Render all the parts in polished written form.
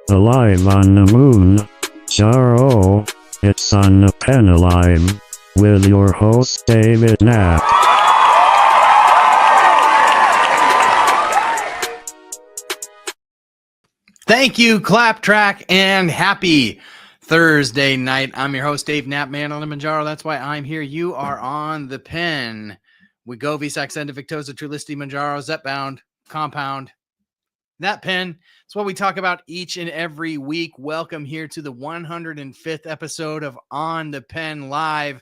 Alive on the moon, Mounjaro, it's on the pen alive, with your host David Knapp. Thank you, Clap Track, and happy Thursday night. I'm your host, Dave Knapp, man on the Mounjaro. That's why I'm here. You are on the pen. Wegovy, Saxenda, Victoza, Trulicity, Mounjaro, Zepbound, Compound. That pen. It's what we talk about each and every week. Welcome here to the 105th episode of On the Pen Live.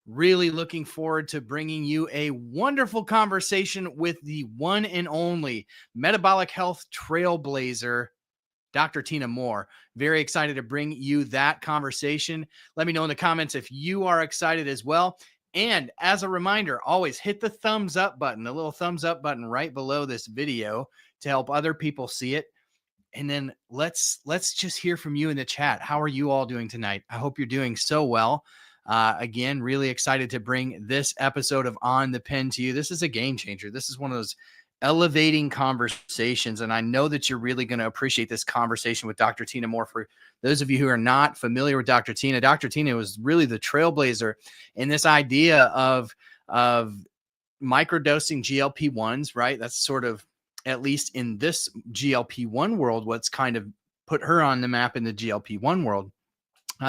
Really looking forward to bringing you a wonderful conversation with the one and only metabolic health trailblazer, Dr. Tyna Moore. Very excited to bring you that conversation. Let me know in the comments if you are excited as well. And as a reminder, always hit the thumbs up button, the little thumbs up button right below this video to help other people see it. And then let's just hear from you in the chat. How are you all doing tonight? I hope you're doing so well. Again, really excited to bring this episode of On the Pen to you. This is a game changer. This is one of those elevating conversations. And I know that you're really going to appreciate this conversation with Dr. Tyna Moore. For those of you who are not familiar with Dr. Tyna was really the trailblazer in this idea of microdosing GLP-1s, right? That's sort of, at least in this GLP-1 world, what's kind of put her on the map in the GLP-1 world.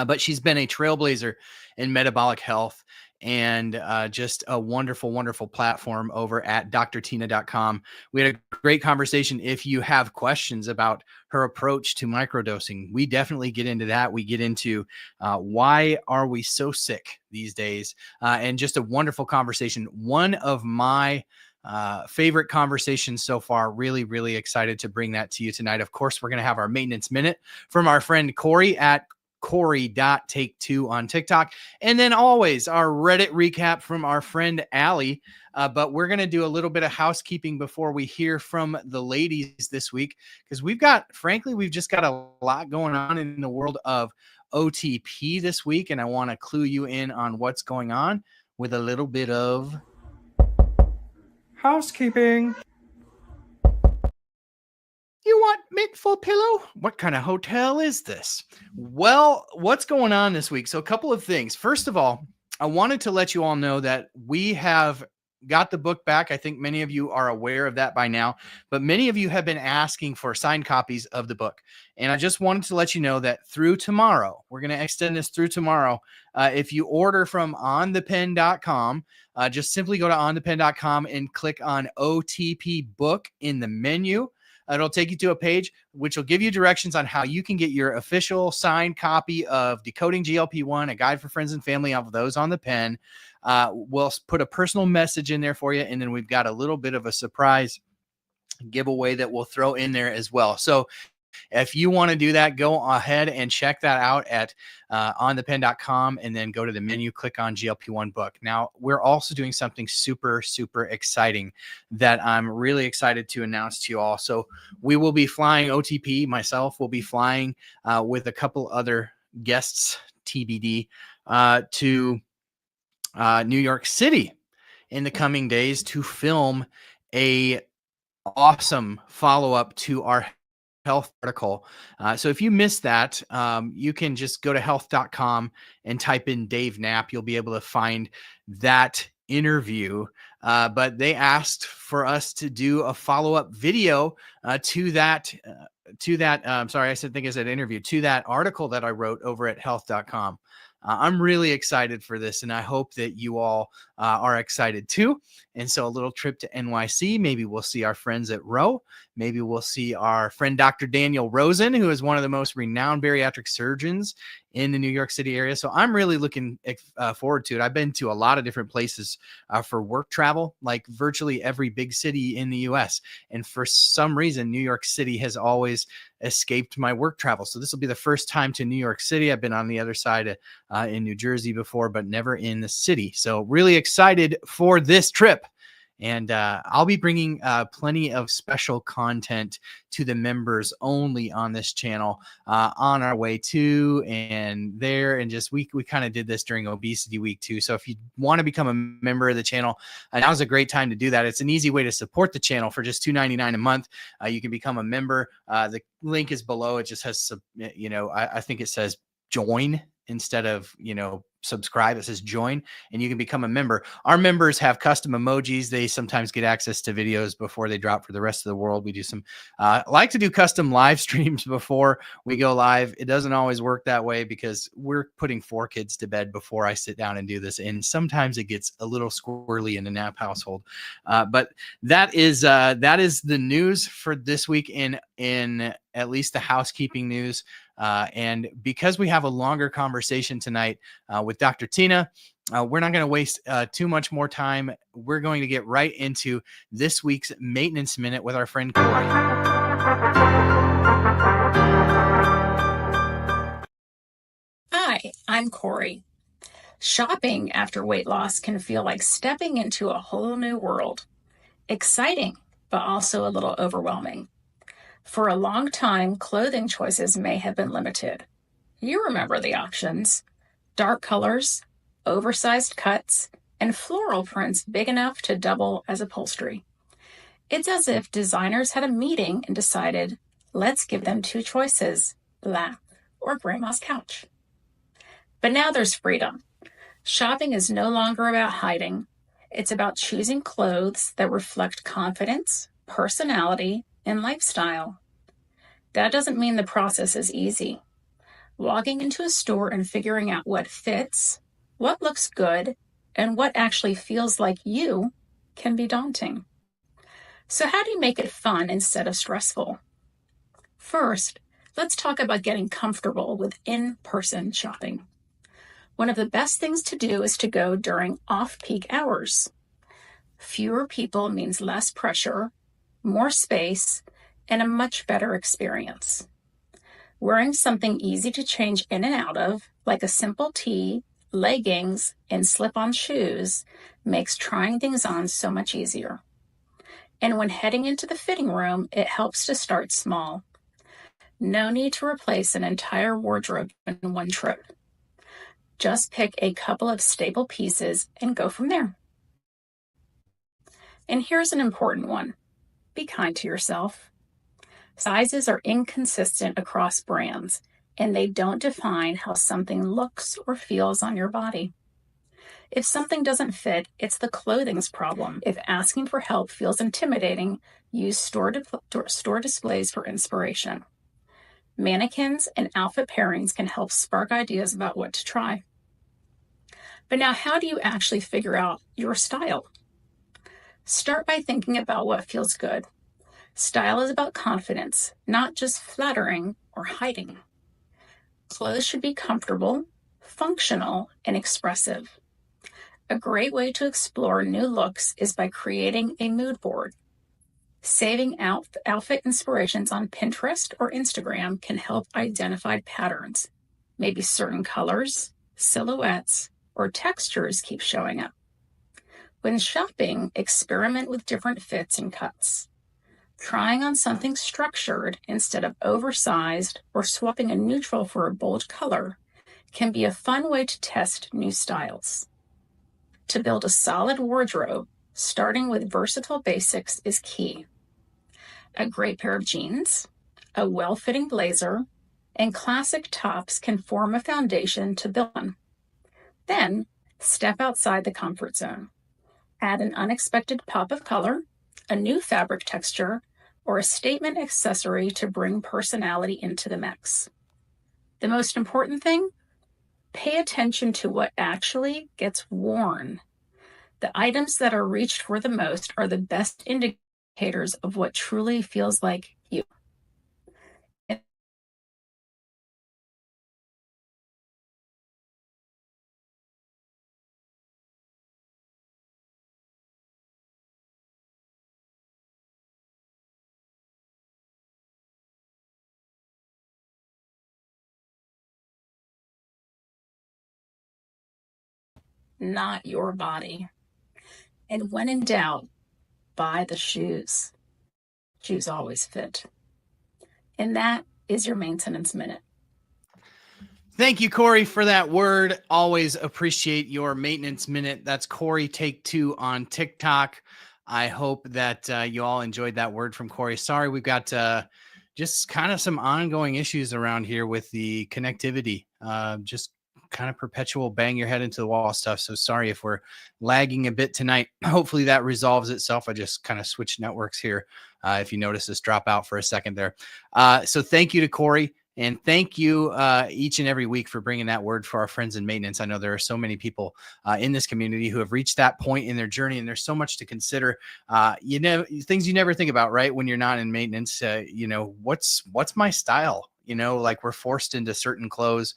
But she's been a trailblazer in metabolic health and just a wonderful, wonderful platform over at drtyna.com. We had a great conversation. If you have questions about her approach to microdosing, we definitely get into that. We get into why are we so sick these days, and just a wonderful conversation. One of my favorite conversations so far. Really, really excited to bring that to you tonight. Of course, we're going to have our maintenance minute from our friend Corey at Corey.take2 on TikTok. And then always our Reddit recap from our friend Allie. But we're going to do a little bit of housekeeping before we hear from the ladies this week, because we've just got a lot going on in the world of OTP this week. And I want to clue you in on what's going on with a little bit of housekeeping. You want mint full pillow? What kind of hotel is this? Well, what's going on this week? So a couple of things. First of all, I wanted to let you all know that we have got the book back. I think many of you are aware of that by now, but many of you have been asking for signed copies of the book. And I just wanted to let you know that through tomorrow, we're going to extend this through tomorrow. If you order from onthepen.com, just simply go to onthepen.com and click on OTP book in the menu. It'll take you to a page which will give you directions on how you can get your official signed copy of Decoding GLP-1, a guide for friends and family of those on the pen. We'll put a personal message in there for you. And then we've got a little bit of a surprise giveaway that we'll throw in there as well. So if you want to do that, go ahead and check that out at onthepen.com and then go to the menu, click on GLP-1 book. Now, we're also doing something super, super exciting that I'm really excited to announce to you all. So we will be flying OTP. Myself will be flying with a couple other guests, TBD, to New York City in the coming days to film a awesome follow-up to our health article. So if you missed that, you can just go to health.com and type in Dave Knapp. You'll be able to find that interview. But they asked for us to do a follow-up video to that article that I wrote over at health.com. I'm really excited for this, and I hope that you all are excited too. And so a little trip to NYC, maybe we'll see our friends at Roe. Maybe we'll see our friend Dr. Daniel Rosen, who is one of the most renowned bariatric surgeons in the New York City area. So I'm really looking forward to it. I've been to a lot of different places for work travel, like virtually every big city in the US. And for some reason, New York City has always escaped my work travel. So this will be the first time to New York City. I've been on the other side in New Jersey before, but never in the city. So really excited for this trip. And I'll be bringing plenty of special content to the members only on this channel on our way to and there. And just we kind of did this during Obesity Week too. So if you want to become a member of the channel, now's a great time to do that. It's an easy way to support the channel for just $2.99 a month. You can become a member. The link is below. It just has, I think it says join instead of, subscribe. It says join, and you can become a member. Our members have custom emojis. They sometimes get access to videos before they drop for the rest of the world. We do some, like to do custom live streams before we go live. It doesn't always work that way because we're putting 4 kids to bed before I sit down and do this. And sometimes it gets a little squirrely in the Knapp household. But that is the news for this week in at least the housekeeping news. And because we have a longer conversation tonight with Dr. Tyna, we're not going to waste too much more time. We're going to get right into this week's Maintenance Minute with our friend Corey. Hi, I'm Corey. Shopping after weight loss can feel like stepping into a whole new world. Exciting, but also a little overwhelming. For a long time, clothing choices may have been limited. You remember the options: dark colors, oversized cuts, and floral prints big enough to double as upholstery. It's as if designers had a meeting and decided, let's give them 2 choices, black or grandma's couch. But now there's freedom. Shopping is no longer about hiding. It's about choosing clothes that reflect confidence, personality, and lifestyle. That doesn't mean the process is easy. Walking into a store and figuring out what fits, what looks good, and what actually feels like you can be daunting. So how do you make it fun instead of stressful? First, let's talk about getting comfortable with in-person shopping. One of the best things to do is to go during off-peak hours. Fewer people means less pressure, more space, and a much better experience. Wearing something easy to change in and out of, like a simple tee, leggings, and slip-on shoes, makes trying things on so much easier. And when heading into the fitting room, it helps to start small. No need to replace an entire wardrobe in one trip. Just pick a couple of staple pieces and go from there. And here's an important one. Be kind to yourself. Sizes are inconsistent across brands, and they don't define how something looks or feels on your body. If something doesn't fit, it's the clothing's problem. If asking for help feels intimidating, use store displays for inspiration. Mannequins and outfit pairings can help spark ideas about what to try. But now, how do you actually figure out your style? Start by thinking about what feels good. Style is about confidence, not just flattering or hiding. Clothes should be comfortable, functional, and expressive. A great way to explore new looks is by creating a mood board. Saving outfit inspirations on Pinterest or Instagram can help identify patterns. Maybe certain colors, silhouettes, or textures keep showing up. When shopping, experiment with different fits and cuts. Trying on something structured instead of oversized or swapping a neutral for a bold color can be a fun way to test new styles. To build a solid wardrobe, starting with versatile basics is key. A great pair of jeans, a well-fitting blazer, and classic tops can form a foundation to build on. Then, step outside the comfort zone. Add an unexpected pop of color, a new fabric texture, or a statement accessory to bring personality into the mix. The most important thing? Pay attention to what actually gets worn. The items that are reached for the most are the best indicators of what truly feels like you. not your body. And when in doubt, buy the shoes. Shoes always fit. And that is your maintenance minute. Thank you, Corey, for that word. Always appreciate your maintenance minute. That's Corey Take Two on TikTok. I hope that you all enjoyed that word from Corey. Sorry, we've got just kind of some ongoing issues around here with the connectivity. Just kind of perpetual bang your head into the wall stuff. So sorry if we're lagging a bit tonight. Hopefully that resolves itself. I just kind of switched networks here. If you notice this drop out for a second there. So thank you to Corey. And thank you each and every week for bringing that word for our friends in maintenance. I know there are so many people in this community who have reached that point in their journey, and there's so much to consider. Things you never think about, right? When you're not in maintenance, what's my style? Like we're forced into certain clothes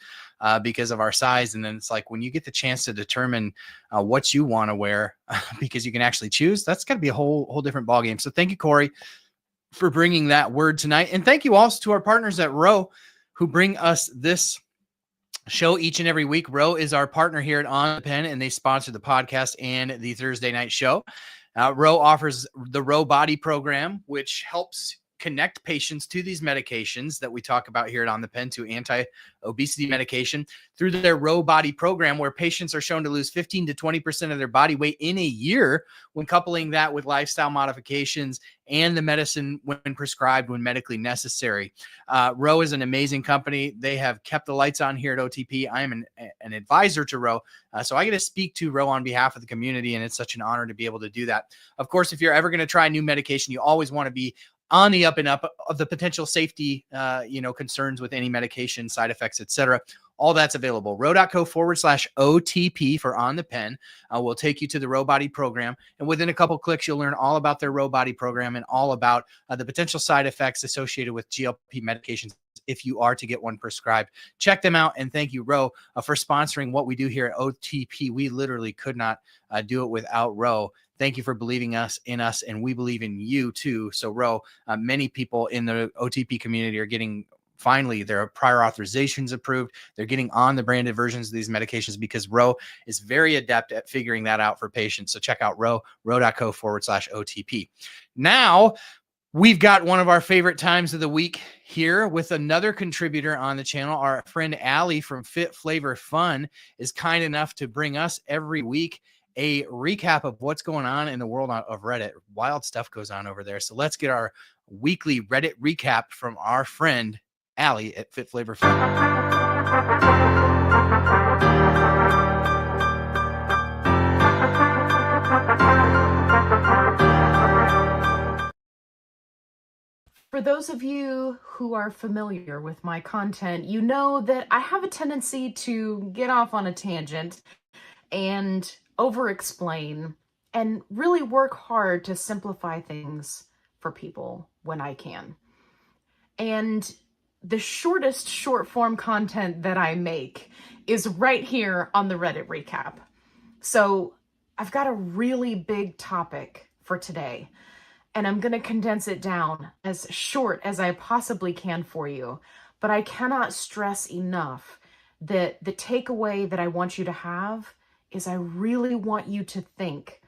because of our size. And then it's like when you get the chance to determine what you want to wear because you can actually choose, that's got to be a whole different ballgame. So thank you, Corey, for bringing that word tonight. And thank you also to our partners at Row who bring us this show each and every week. Row is our partner here at On the Pen, and they sponsor the podcast and the Thursday night show. Row offers the Row Body Program, which helps connect patients to these medications that we talk about here at On the Pen, to anti-obesity medication through their Row Body Program, where patients are shown to lose 15 to 20% of their body weight in a year when coupling that with lifestyle modifications and the medicine when prescribed when medically necessary. Row is an amazing company. They have kept the lights on here at OTP. I am an advisor to Row, so I get to speak to Row on behalf of the community, and it's such an honor to be able to do that. Of course, if you're ever going to try a new medication, you always want to be on the up and up of the potential safety, concerns with any medication, side effects, etc. All that's available. Row.co/OTP for On the Pen will take you to the Row Body Program. And within a couple clicks, you'll learn all about their Row Body Program and all about the potential side effects associated with GLP medications if you are to get one prescribed. Check them out. And thank you, Row, for sponsoring what we do here at OTP. We literally could not do it without Row. Thank you for believing in us, and we believe in you too. So Row, many people in the OTP community are getting finally their prior authorizations approved. They're getting on the branded versions of these medications because Row is very adept at figuring that out for patients. So check out row.co/OTP. Now, we've got one of our favorite times of the week here with another contributor on the channel. Our friend Allie from Fit Flavor Fun is kind enough to bring us every week a recap of what's going on in the world of Reddit. Wild stuff goes on over there. So let's get our weekly Reddit recap from our friend Allie at Fit Flavor Fun. For those of you who are familiar with my content, you know that I have a tendency to get off on a tangent and over-explain and really work hard to simplify things for people when I can. And the shortest short-form content that I make is right here on the Reddit recap. So I've got a really big topic for today, and I'm going to condense it down as short as I possibly can for you. But I cannot stress enough that the takeaway that I want you to have is I really want you to think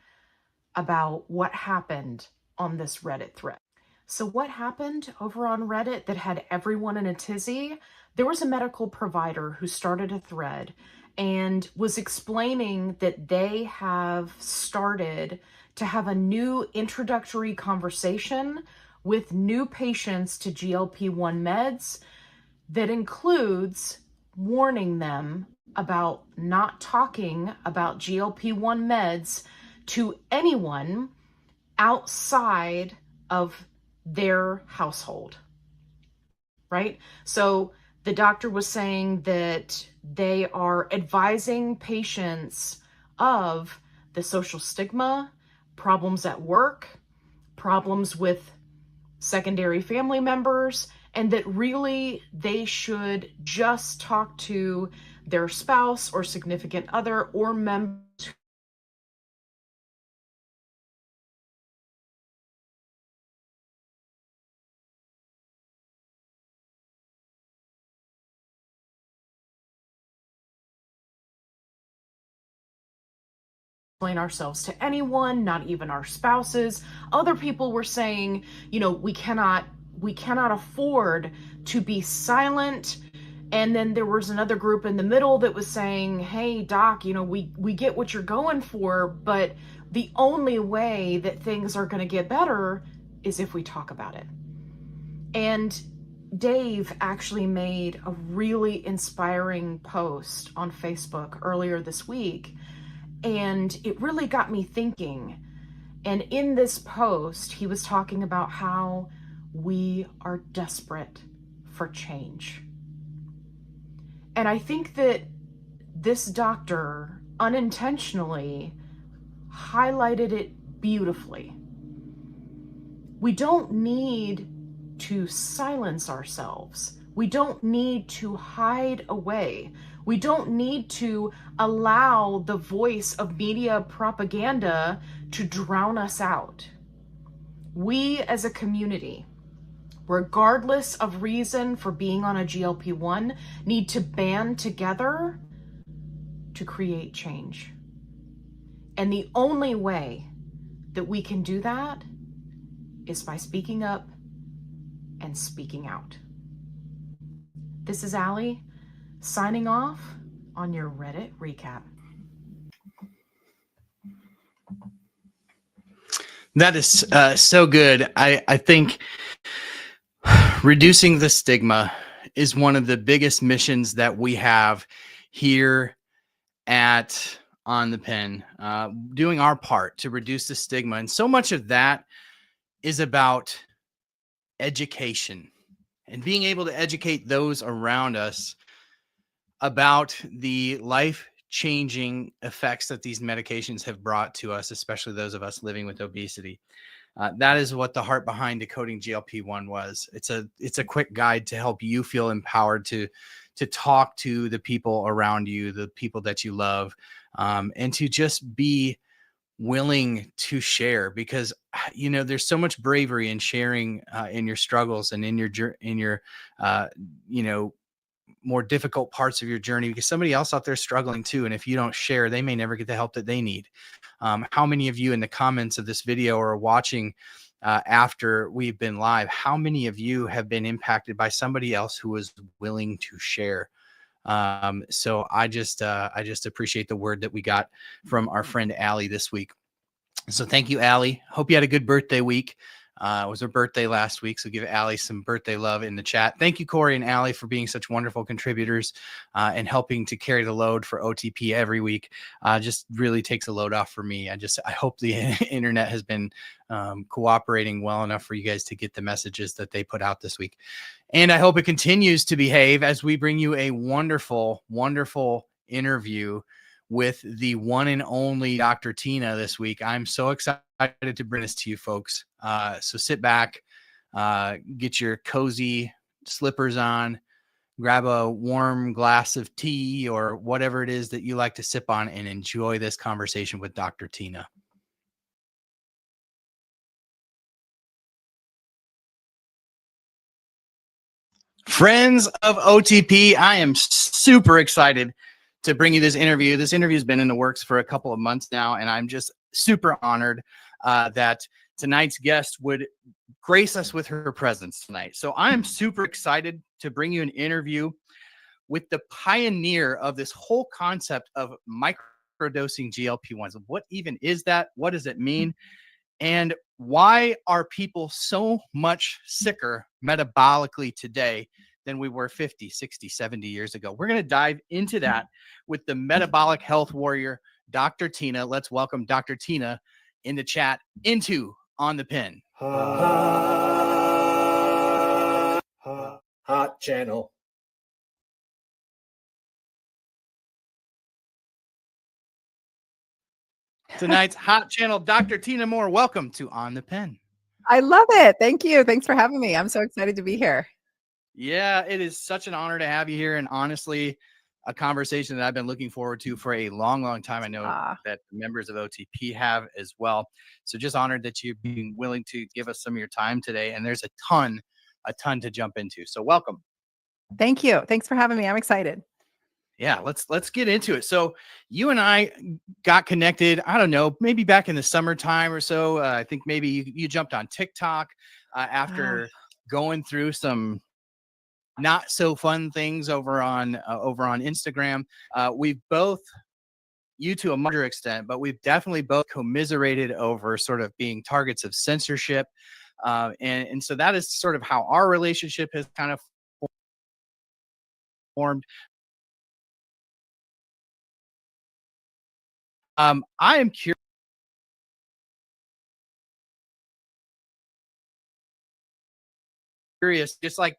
about what happened on this Reddit thread. So what happened over on Reddit that had everyone in a tizzy? There was a medical provider who started a thread and was explaining that they have started to have a new introductory conversation with new patients to GLP-1 meds that includes warning them about not talking about GLP-1 meds to anyone outside of their household, right? So the doctor was saying that they are advising patients of the social stigma, problems at work, problems with secondary family members, and that really they should just talk to their spouse or significant other or members explain ourselves to anyone, not even our spouses. Other people were saying, we cannot afford to be silent. And then there was another group in the middle that was saying, hey, doc, we get what you're going for, but the only way that things are going to get better is if we talk about it. And Dave actually made a really inspiring post on Facebook earlier this week, and it really got me thinking. And in this post, he was talking about how we are desperate for change. And I think that this doctor unintentionally highlighted it beautifully. We don't need to silence ourselves. We don't need to hide away. We don't need to allow the voice of media propaganda to drown us out. We as a community, regardless of reason for being on a GLP-1, need to band together to create change. And the only way that we can do that is by speaking up and speaking out. This is Allie, signing off on your Reddit recap. That is so good. I think reducing the stigma is one of the biggest missions that we have here at On the Pen, doing our part to reduce the stigma. And so much of that is about education and being able to educate those around us about the life-changing effects that these medications have brought to us, especially those of us living with obesity. That is what the heart behind Decoding GLP-1 was. It's a quick guide to help you feel empowered to talk to the people around you, the people that you love, and to just be willing to share, because there's so much bravery in sharing in your struggles and in your more difficult parts of your journey, because somebody else out there is struggling too, and if you don't share, they may never get the help that they need. How many of you in the comments of this video are watching after we've been live? How many of you have been impacted by somebody else who was willing to share? So I just appreciate the word that we got from our friend Allie this week. So thank you, Allie. Hope you had a good birthday week. It was her birthday last week, so give Allie some birthday love in the chat. Thank you, Corey and Allie, for being such wonderful contributors and helping to carry the load for OTP every week. Just really takes a load off for me. I hope the internet has been cooperating well enough for you guys to get the messages that they put out this week. And I hope it continues to behave as we bring you a wonderful, wonderful interview with the one and only Dr. Tyna this week. I'm so excited to bring this to you folks. So sit back, get your cozy slippers on, grab a warm glass of tea or whatever it is that you like to sip on, and enjoy this conversation with Dr. Tyna. Friends of OTP, I am super excited to bring you this interview. This interview has been in the works for a couple of months now, and I'm just super honored that tonight's guest would grace us with her presence tonight. So I'm super excited to bring you an interview with the pioneer of this whole concept of microdosing GLP-1s. What even is that? What does it mean? And why are people so much sicker metabolically today than we were 50, 60, 70 years ago? We're going to dive into that with the metabolic health warrior, Dr. Tyna. Let's welcome Dr. Tyna in the chat into On the Pen. Hot channel. Tonight's hot channel, Dr. Tyna Moore. Welcome to On the Pen. I love it. Thank you. Thanks for having me. I'm so excited to be here. Yeah, it is such an honor to have you here. And honestly, a conversation that I've been looking forward to for a long, long time. I know that members of OTP have as well. So just honored that you're being willing to give us some of your time today. And there's a ton to jump into. So welcome. Thank you. Thanks for having me. I'm excited. Yeah, let's get into it. So you and I got connected, I don't know, maybe back in the summertime or so. I think maybe you jumped on TikTok Ah, after going through some not so fun things over on Instagram. We've both, you to a major extent, but we've definitely both commiserated over sort of being targets of censorship. And so that is sort of how our relationship has kind of formed. I am curious, just like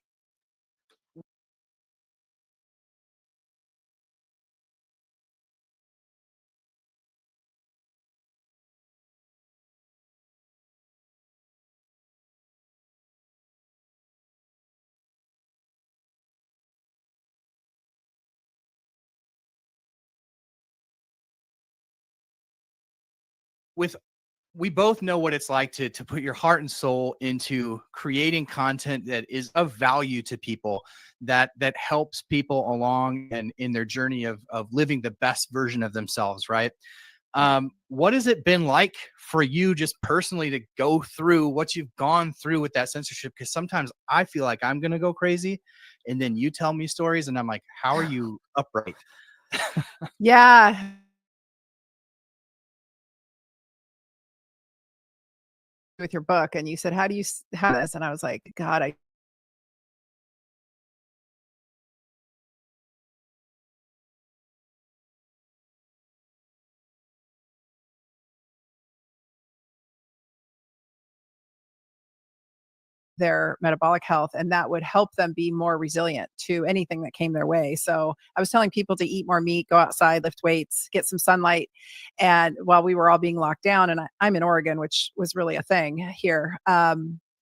with we both know what it's like to put your heart and soul into creating content that is of value to people, that helps people along and in their journey of living the best version of themselves, right? What has it been like for you just personally to go through what you've gone through with that censorship? Because sometimes I feel like I'm gonna go crazy, and then you tell me stories, and I'm like, how are you upright? yeah. With your book, and you said, "How do you have this?" And I was like, "God, I their metabolic health, and that would help them be more resilient to anything that came their way." So I was telling people to eat more meat, go outside, lift weights, get some sunlight. And while we were all being locked down, and I'm in Oregon, which was really a thing here.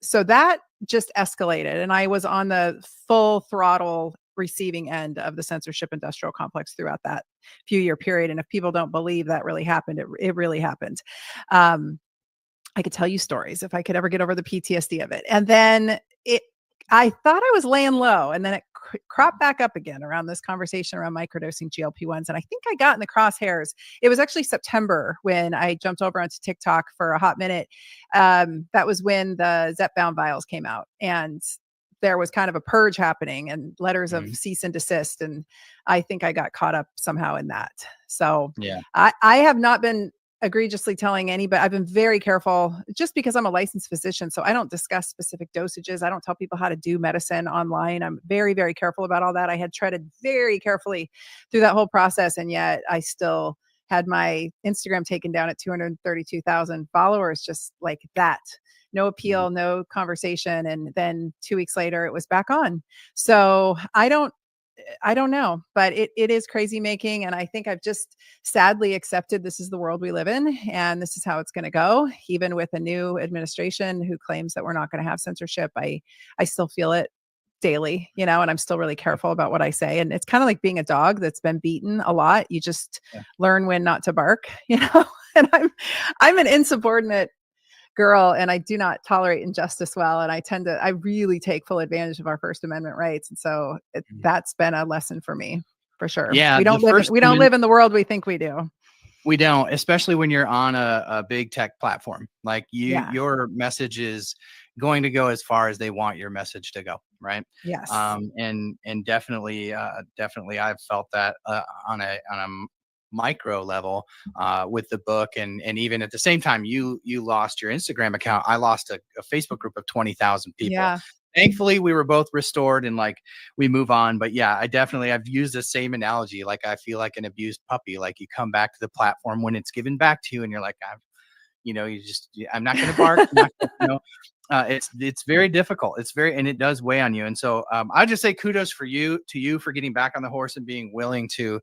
So that just escalated. And I was on the full throttle receiving end of the censorship industrial complex throughout that few year period. And if people don't believe that really happened, it really happened. Um, I could tell you stories if I could ever get over the PTSD of it. And then I thought I was laying low, and then it cropped back up again around this conversation around microdosing GLP-1s. And I think I got in the crosshairs. It was actually September when I jumped over onto TikTok for a hot minute. That was when the Zepbound vials came out, and there was kind of a purge happening and letters of Mhm. cease and desist. And I think I got caught up somehow in that. So Yeah. I have not been egregiously telling anybody. I've been very careful just because I'm a licensed physician. So I don't discuss specific dosages. I don't tell people how to do medicine online. I'm very, very careful about all that. I had treaded very carefully through that whole process. And yet I still had my Instagram taken down at 232,000 followers, just like that. No Mhm. appeal, no conversation. And then 2 weeks later, it was back on. So I don't know, but it is crazy making. And I think I've just sadly accepted this is the world we live in, and this is how it's going to go. Even with a new administration who claims that we're not going to have censorship, I still feel it daily, and I'm still really careful about what I say. And it's kind of like being a dog that's been beaten a lot. You just Yeah. learn when not to bark, and I'm an insubordinate girl, and I do not tolerate injustice well. And I really take full advantage of our First Amendment rights. And so Mhm. that's been a lesson for me, for sure. Yeah, We the don't live in, First we don't Amendment. live in the world we think we do. We don't, especially when you're on a big tech platform. Like Yeah. your message is going to go as far as they want your message to go, right? Yes. And definitely, I've felt that on a micro level with the book, and even at the same time, you lost your Instagram account. I lost a Facebook group of 20,000 people. Yeah. Thankfully, we were both restored and like we move on. But yeah, I've used the same analogy. Like I feel like an abused puppy. Like you come back to the platform when it's given back to you, and you're like, I'm not going to bark. I'm not gonna, it's very difficult. And it does weigh on you. And so I just say kudos to you for getting back on the horse and being willing to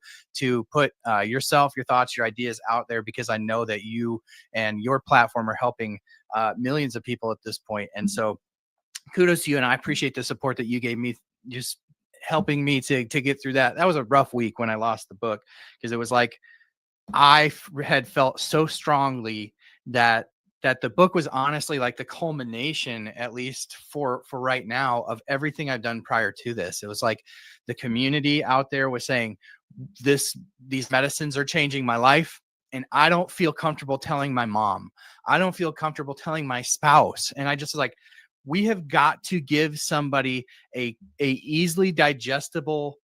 put yourself, your thoughts, your ideas out there, because I know that you and your platform are helping millions of people at this point. And so kudos to you, and I appreciate the support that you gave me, just helping me to get through that. That was a rough week when I lost the book, because it was like had felt so strongly that the book was honestly like the culmination, at least for right now, of everything I've done prior to this. It was like the community out there was saying, these medicines are changing my life, and I don't feel comfortable telling my mom. I don't feel comfortable telling my spouse. And I just like, we have got to give somebody a easily digestible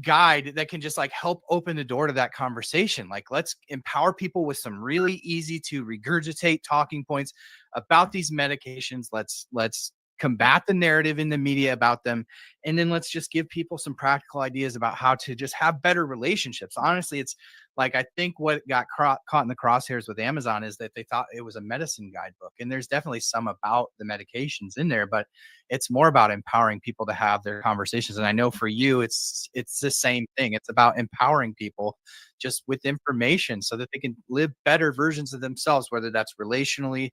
guide that can just like help open the door to that conversation. Like, let's empower people with some really easy to regurgitate talking points about these medications. Let's combat the narrative in the media about them, and then let's just give people some practical ideas about how to just have better relationships. Honestly, it's like, I think what got caught in the crosshairs with Amazon is that they thought it was a medicine guidebook, and there's definitely some about the medications in there, but it's more about empowering people to have their conversations. And I know for you, it's the same thing. It's about empowering people just with information so that they can live better versions of themselves, whether that's relationally,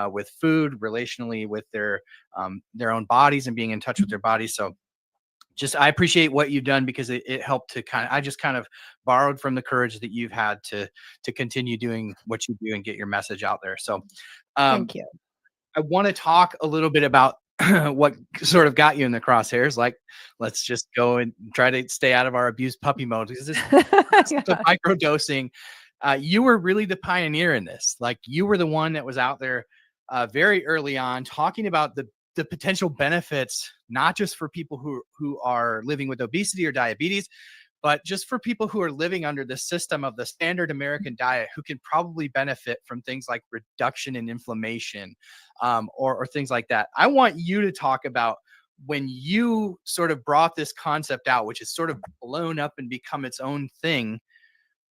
with food, relationally with their own bodies and being in touch with their bodies. So I appreciate what you've done, because it helped to I just kind of borrowed from the courage that you've had to continue doing what you do and get your message out there. So Thank you. I want to talk a little bit about what sort of got you in the crosshairs. Like, let's just go and try to stay out of our abused puppy mode, because this the microdosing. You were really the pioneer in this. Like, you were the one that was out there very early on talking about the potential benefits, not just for people who are living with obesity or diabetes, but just for people who are living under the system of the standard American diet, who can probably benefit from things like reduction in inflammation, or things like that. I want you to talk about when you sort of brought this concept out, which is sort of blown up and become its own thing.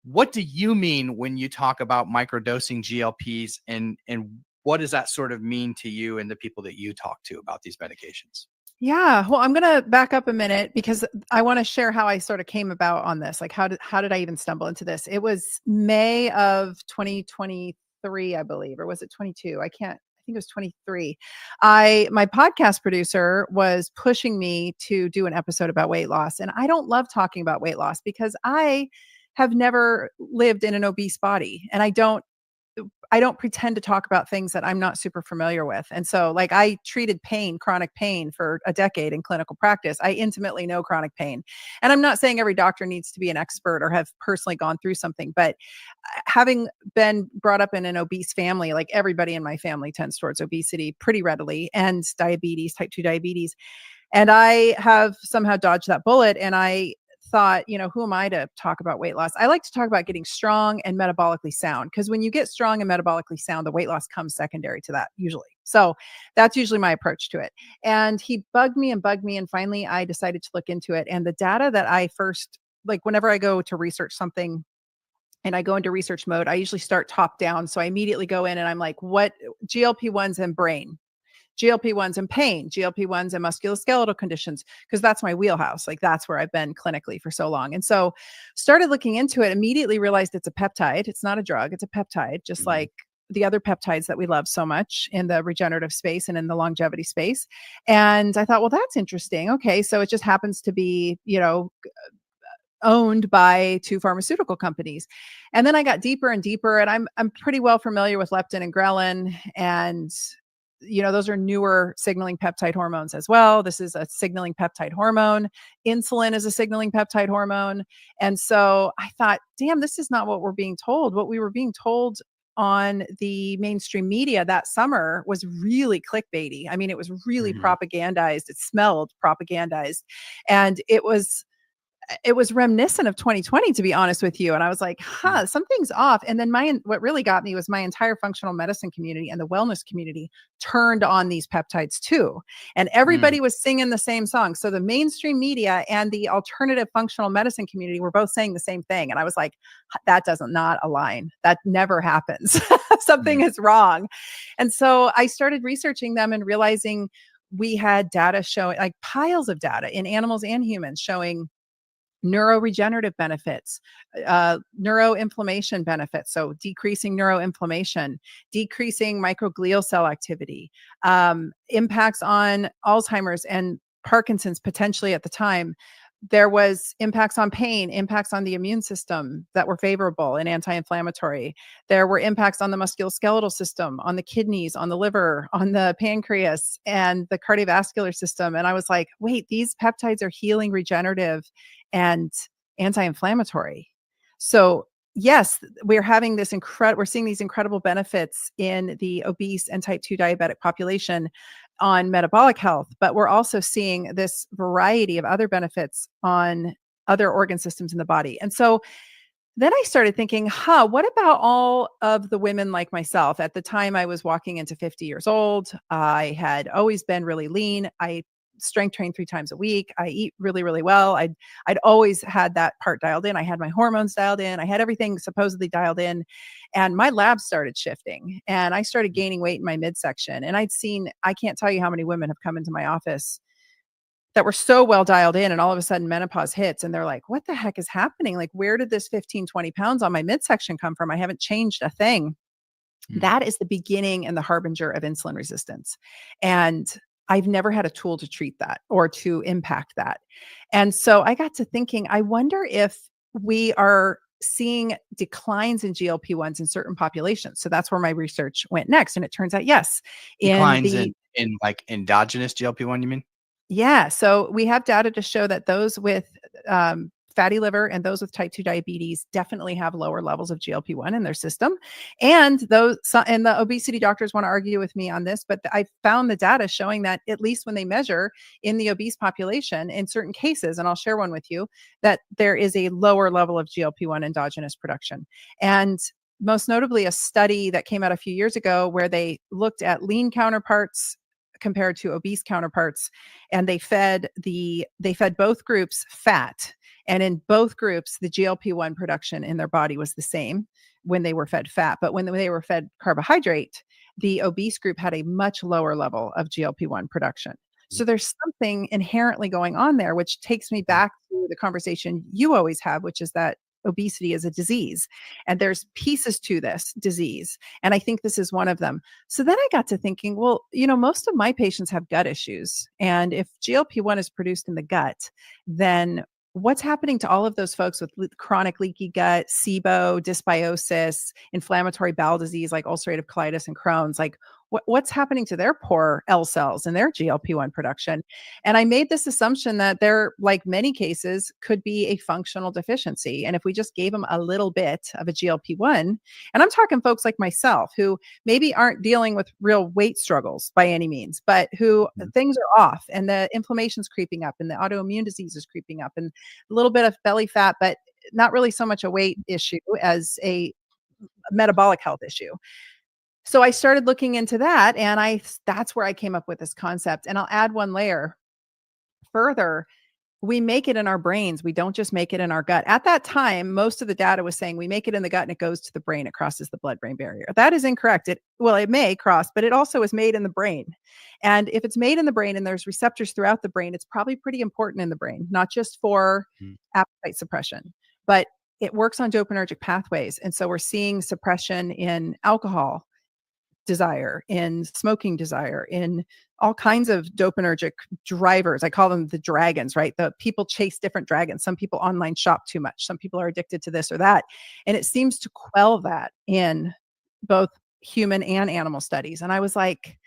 What do you mean when you talk about microdosing GLPs, and what does that sort of mean to you and the people that you talk to about these medications? Yeah. Well, I'm going to back up a minute because I want to share how I sort of came about on this. Like, how did I even stumble into this? It was May of 2023, I believe, or was it 22? I think it was 23. My podcast producer was pushing me to do an episode about weight loss. And I don't love talking about weight loss because I have never lived in an obese body, and I don't pretend to talk about things that I'm not super familiar with. And so, like, I treated chronic pain for a decade in clinical practice. I intimately know chronic pain. And I'm not saying every doctor needs to be an expert or have personally gone through something, but having been brought up in an obese family, like everybody in my family tends towards obesity pretty readily, and diabetes, type 2 diabetes. And I have somehow dodged that bullet. And I thought, who am I to talk about weight loss? I like to talk about getting strong and metabolically sound, because when you get strong and metabolically sound, the weight loss comes secondary to that usually. So that's usually my approach to it. And he bugged me. And finally I decided to look into it. And the data that I first, like, whenever I go to research something and I go into research mode, I usually start top down. So I immediately go in and I'm like, what GLP-1s and brain, GLP-1s and pain, GLP-1s and musculoskeletal conditions, because that's my wheelhouse. Like, that's where I've been clinically for so long. And so started looking into it, immediately realized it's a peptide. It's not a drug. It's a peptide, just like the other peptides that we love so much in the regenerative space and in the longevity space. And I thought, well, that's interesting. Okay. So it just happens to be, owned by two pharmaceutical companies. And then I got deeper and deeper, and I'm pretty well familiar with leptin and ghrelin, and those are newer signaling peptide hormones as well. This is a signaling peptide hormone. Insulin is a signaling peptide hormone. And so I thought, damn, this is not what we're being told. What we were being told on the mainstream media that summer was really clickbaity. I mean, it was really propagandized. It smelled propagandized. And it was reminiscent of 2020, to be honest with you. And I was like, something's off. And then what really got me was my entire functional medicine community and the wellness community turned on these peptides too. And everybody was singing the same song. So the mainstream media and the alternative functional medicine community were both saying the same thing. And I was like, that does not align. That never happens. Something is wrong. And so I started researching them and realizing we had data showing, like, piles of data in animals and humans showing neuroregenerative benefits, neuroinflammation benefits. So decreasing neuroinflammation, decreasing microglial cell activity, impacts on Alzheimer's and Parkinson's potentially at the time. There was impacts on pain, impacts on the immune system that were favorable and anti-inflammatory. There were impacts on the musculoskeletal system, on the kidneys, on the liver, on the pancreas, and the cardiovascular system. And I was like, wait, these peptides are healing, regenerative, and anti-inflammatory. So yes, we're having this we're seeing these incredible benefits in the obese and type 2 diabetic population on metabolic health, but we're also seeing this variety of other benefits on other organ systems in the body. And so then I started thinking, what about all of the women like myself? At the time I was walking into 50 years old. I had always been really lean. I strength train 3 times a week. I eat really, really well. I'd always had that part dialed in. I had my hormones dialed in. I had everything supposedly dialed in, and my labs started shifting, and I started gaining weight in my midsection. And I can't tell you how many women have come into my office that were so well dialed in, and all of a sudden menopause hits and they're like, what the heck is happening? Like, where did this 15, 20 pounds on my midsection come from? I haven't changed a thing. That is the beginning and the harbinger of insulin resistance. And I've never had a tool to treat that or to impact that. And so I got to thinking, I wonder if we are seeing declines in GLP-1s in certain populations. So that's where my research went next. And it turns out, yes. Declines in like endogenous GLP-1, you mean? Yeah. So we have data to show that those with fatty liver and those with type 2 diabetes definitely have lower levels of GLP-1 in their system. And the obesity doctors want to argue with me on this, but I found the data showing that at least when they measure in the obese population in certain cases, and I'll share one with you, that there is a lower level of GLP-1 endogenous production. And most notably, a study that came out a few years ago where they looked at lean counterparts compared to obese counterparts, and they fed both groups fat. And in both groups, the GLP-1 production in their body was the same when they were fed fat. But when they were fed carbohydrate, the obese group had a much lower level of GLP-1 production. So there's something inherently going on there, which takes me back to the conversation you always have, which is that obesity is a disease, and there's pieces to this disease. And I think this is one of them. So then I got to thinking, well, most of my patients have gut issues. And if GLP-1 is produced in the gut, then what's happening to all of those folks with chronic leaky gut, SIBO, dysbiosis, inflammatory bowel disease like ulcerative colitis and Crohn's? Like, what's happening to their poor L cells and their GLP-1 production? And I made this assumption that there, like many cases, could be a functional deficiency. And if we just gave them a little bit of a GLP-1, and I'm talking folks like myself who maybe aren't dealing with real weight struggles by any means, but who things are off and the inflammation's creeping up and the autoimmune disease is creeping up and a little bit of belly fat, but not really so much a weight issue as a metabolic health issue. So I started looking into that, and that's where I came up with this concept. And I'll add one layer further. We make it in our brains. We don't just make it in our gut. At that time, most of the data was saying we make it in the gut and it goes to the brain. It crosses the blood-brain barrier. That is incorrect. It may cross, but it also is made in the brain. And if it's made in the brain and there's receptors throughout the brain, it's probably pretty important in the brain, not just for appetite suppression, but it works on dopaminergic pathways. And so we're seeing suppression in alcohol desire, in smoking desire, in all kinds of dopaminergic drivers. I call them the dragons, right? The people chase different dragons. Some people online shop too much. Some people are addicted to this or that. And it seems to quell that in both human and animal studies. And I was like,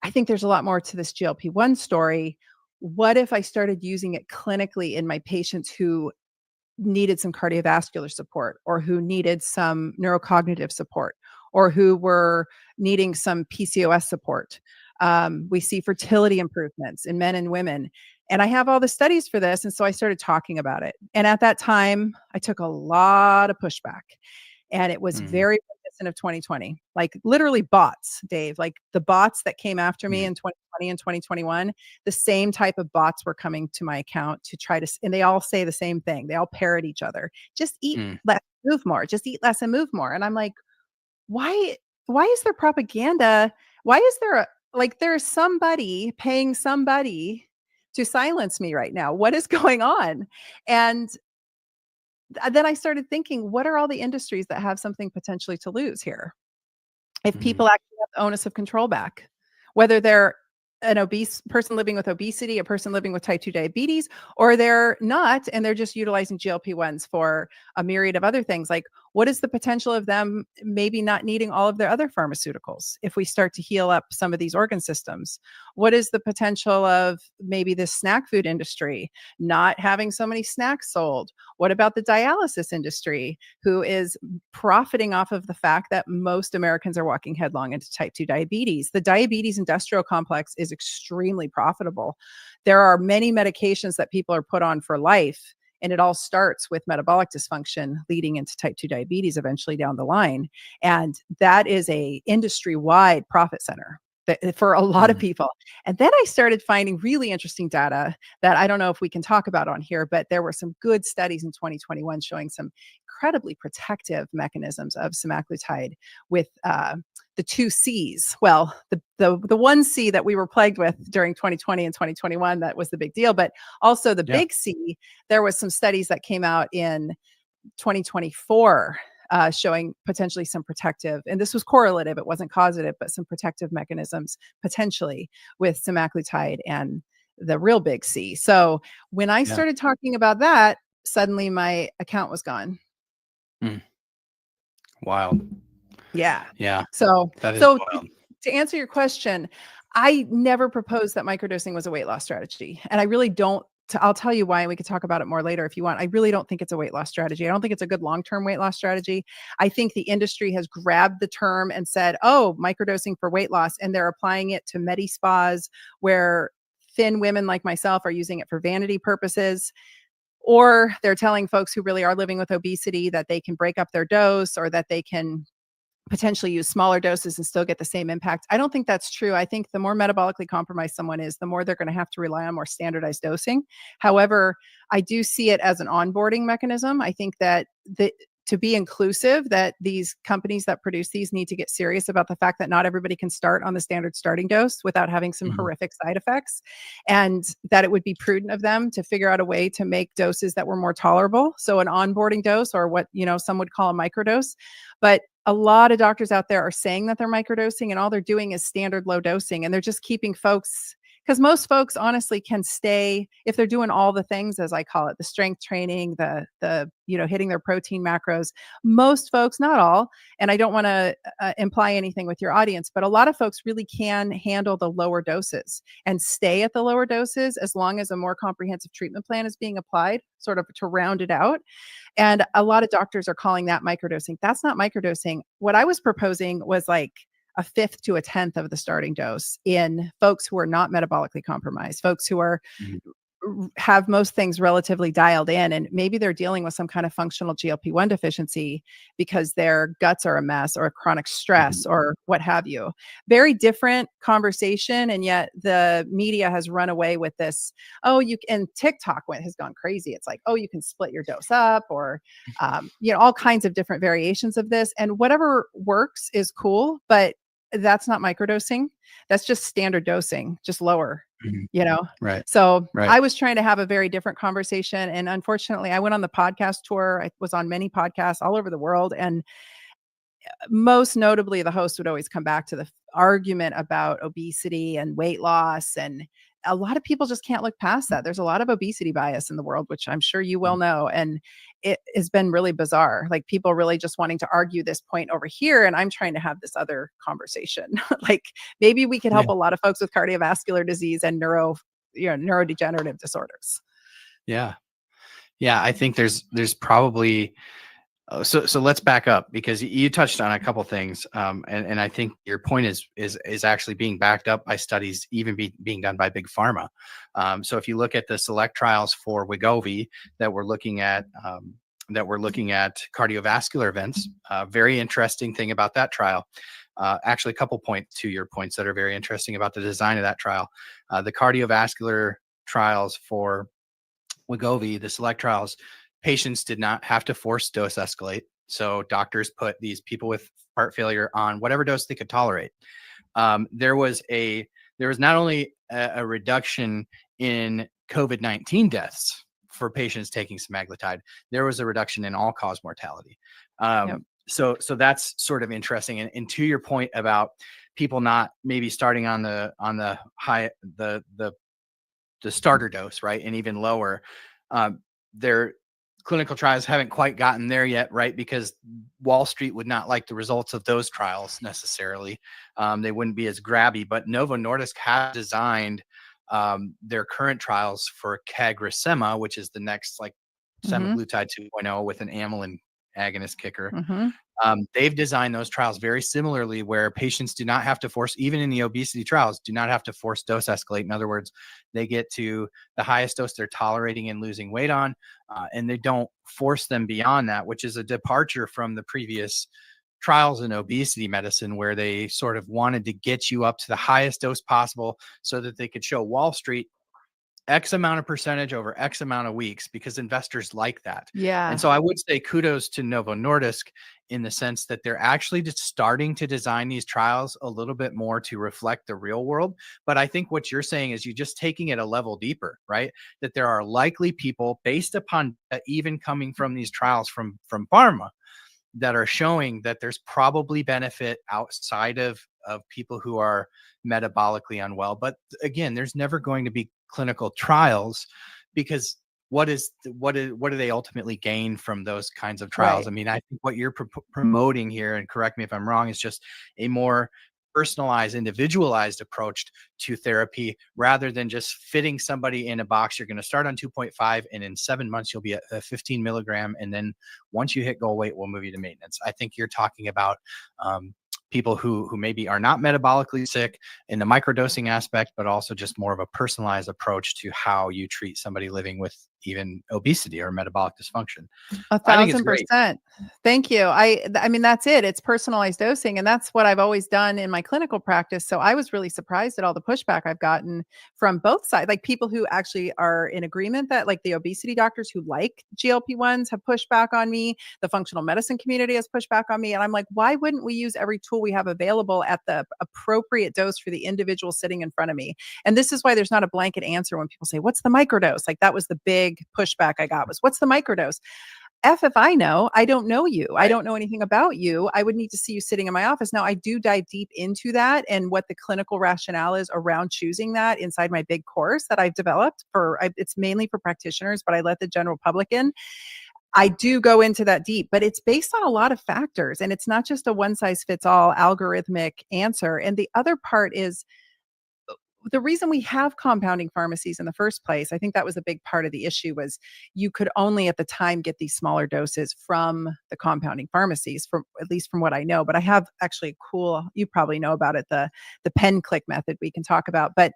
I think there's a lot more to this GLP-1 story. What if I started using it clinically in my patients who needed some cardiovascular support, or who needed some neurocognitive support, or who were needing some PCOS support? We see fertility improvements in men and women. And I have all the studies for this. And so I started talking about it. And at that time, I took a lot of pushback. And it was very reminiscent of 2020, like literally bots, Dave, like the bots that came after me in 2020 and 2021, the same type of bots were coming to my account to try to, and they all say the same thing. They all parrot each other. Just eat less, move more, just eat less and move more. And I'm like, why is there propaganda? Why is there there's somebody paying somebody to silence me right now? What is going on? And then I started thinking, what are all the industries that have something potentially to lose here? If people actually have the onus of control back, whether they're an obese person living with obesity, a person living with type 2 diabetes, or they're not, and they're just utilizing GLP-1s for a myriad of other things. Like, What is the potential of them maybe not needing all of their other pharmaceuticals if we start to heal up some of these organ systems? What is the potential of maybe the snack food industry not having so many snacks sold? What about the dialysis industry, who is profiting off of the fact that most Americans are walking headlong into type 2 diabetes? The diabetes industrial complex is extremely profitable. There are many medications that people are put on for life, and it all starts with metabolic dysfunction leading into type 2 diabetes eventually down the line. And that is a industry-wide profit center for a lot of people. And then I started finding really interesting data that I don't know if we can talk about on here, but there were some good studies in 2021 showing some incredibly protective mechanisms of semaglutide with the two C's. Well, the one C that we were plagued with during 2020 and 2021, that was the big deal. But also the big C, there was some studies that came out in 2024 showing potentially some protective, and this was correlative, it wasn't causative, but some protective mechanisms potentially with semaglutide and the real big C. So when I started talking about that, suddenly my account was gone. Wild. Yeah. Yeah. So wild. To answer your question, I never proposed that microdosing was a weight loss strategy. And I really don't. I'll tell you why, and we could talk about it more later if you want. I really don't think it's a weight loss strategy. I don't think it's a good long-term weight loss strategy. I think the industry has grabbed the term and said, oh, microdosing for weight loss, and they're applying it to medi spas where thin women like myself are using it for vanity purposes. Or they're telling folks who really are living with obesity that they can break up their dose, or that they can potentially use smaller doses and still get the same impact. I don't think that's true. I think the more metabolically compromised someone is, the more they're going to have to rely on more standardized dosing. However, I do see it as an onboarding mechanism. I think that to be inclusive, that these companies that produce these need to get serious about the fact that not everybody can start on the standard starting dose without having some horrific side effects, and that it would be prudent of them to figure out a way to make doses that were more tolerable. So an onboarding dose, or what, some would call a microdose. But a lot of doctors out there are saying that they're microdosing, and all they're doing is standard low dosing, and they're just keeping folks, because most folks honestly can stay, if they're doing all the things, as I call it, the strength training, the hitting their protein macros. Most folks, not all, and I don't want to imply anything with your audience, but a lot of folks really can handle the lower doses and stay at the lower doses as long as a more comprehensive treatment plan is being applied, sort of to round it out. And a lot of doctors are calling that microdosing. That's not microdosing. What I was proposing was like a fifth to a tenth of the starting dose in folks who are not metabolically compromised, folks who are have most things relatively dialed in, and maybe they're dealing with some kind of functional GLP-1 deficiency because their guts are a mess, or chronic stress, or what have you. Very different conversation, and yet the media has run away with this. And TikTok has gone crazy. It's like, you can split your dose up, or all kinds of different variations of this, and whatever works is cool, but that's not microdosing. That's just standard dosing, just lower. Right. So I was trying to have a very different conversation. And unfortunately, I went on the podcast tour. I was on many podcasts all over the world. And most notably, the host would always come back to the argument about obesity and weight loss. And a lot of people just can't look past that. There's a lot of obesity bias in the world, which I'm sure you well know. And it has been really bizarre. Like, people really just wanting to argue this point over here. And I'm trying to have this other conversation. Like, maybe we could help a lot of folks with cardiovascular disease and neurodegenerative disorders. Yeah. I think there's probably, so let's back up, because you touched on a couple things. And I think your point is actually being backed up by studies even being done by big pharma. So if you look at the select trials for Wegovy that we're looking at cardiovascular events, very interesting thing about that trial. Actually, a couple points to your points that are very interesting about the design of that trial. The cardiovascular trials for Wegovy, the select trials, patients did not have to force dose escalate. So doctors put these people with heart failure on whatever dose they could tolerate. There was not only a reduction in COVID-19 deaths for patients taking semaglutide, there was a reduction in all-cause mortality. So that's sort of interesting. And to your point about people not maybe starting on the high, the starter dose, right, and even lower, clinical trials haven't quite gotten there yet, right? Because Wall Street would not like the results of those trials necessarily. They wouldn't be as grabby, but Novo Nordisk has designed their current trials for CagriSema, which is the next like semaglutide 2.0 with an amylin agonist kicker. They've designed those trials very similarly, where patients do not have to force, even in the obesity trials, do not have to force dose escalate. In other words, they get to the highest dose they're tolerating and losing weight on, and they don't force them beyond that, which is a departure from the previous trials in obesity medicine, where they sort of wanted to get you up to the highest dose possible so that they could show Wall Street X amount of percentage over X amount of weeks, because investors like that. Yeah. And so I would say kudos to Novo Nordisk in the sense that they're actually just starting to design these trials a little bit more to reflect the real world. But I think what you're saying is you're just taking it a level deeper, right? That there are likely people, based upon even coming from these trials from pharma, that are showing that there's probably benefit outside of people who are metabolically unwell. But again, there's never going to be clinical trials, because what do they ultimately gain from those kinds of trials? Right. I mean, I think what you're promoting here, and correct me if I'm wrong, is just a more personalized, individualized approach to therapy, rather than just fitting somebody in a box. You're going to start on 2.5, and in 7 months you'll be at 15 milligram, and then once you hit goal weight, we'll move you to maintenance. I think you're talking about people who maybe are not metabolically sick in the microdosing aspect, but also just more of a personalized approach to how you treat somebody living with even obesity or metabolic dysfunction. I think it's great. 1,000%. Thank you. I mean, that's it. It's personalized dosing. And that's what I've always done in my clinical practice. So I was really surprised at all the pushback I've gotten from both sides, like people who actually are in agreement that, like, the obesity doctors who like GLP-1s have pushed back on me. The functional medicine community has pushed back on me. And I'm like, why wouldn't we use every tool we have available at the appropriate dose for the individual sitting in front of me? And this is why there's not a blanket answer when people say, what's the microdose? Like, that was the big pushback I got, was, what's the microdose? If I know, I don't know you. I don't know anything about you. I would need to see you sitting in my office. Now, I do dive deep into that and what the clinical rationale is around choosing that inside my big course that I've developed it's mainly for practitioners, but I let the general public in. I do go into that deep, but it's based on a lot of factors, and it's not just a one size fits all algorithmic answer. And the other part is, the reason we have compounding pharmacies in the first place, I think that was a big part of the issue, was you could only at the time get these smaller doses from the compounding pharmacies, at least from what I know. But I have actually you probably know about it, the pen click method we can talk about. But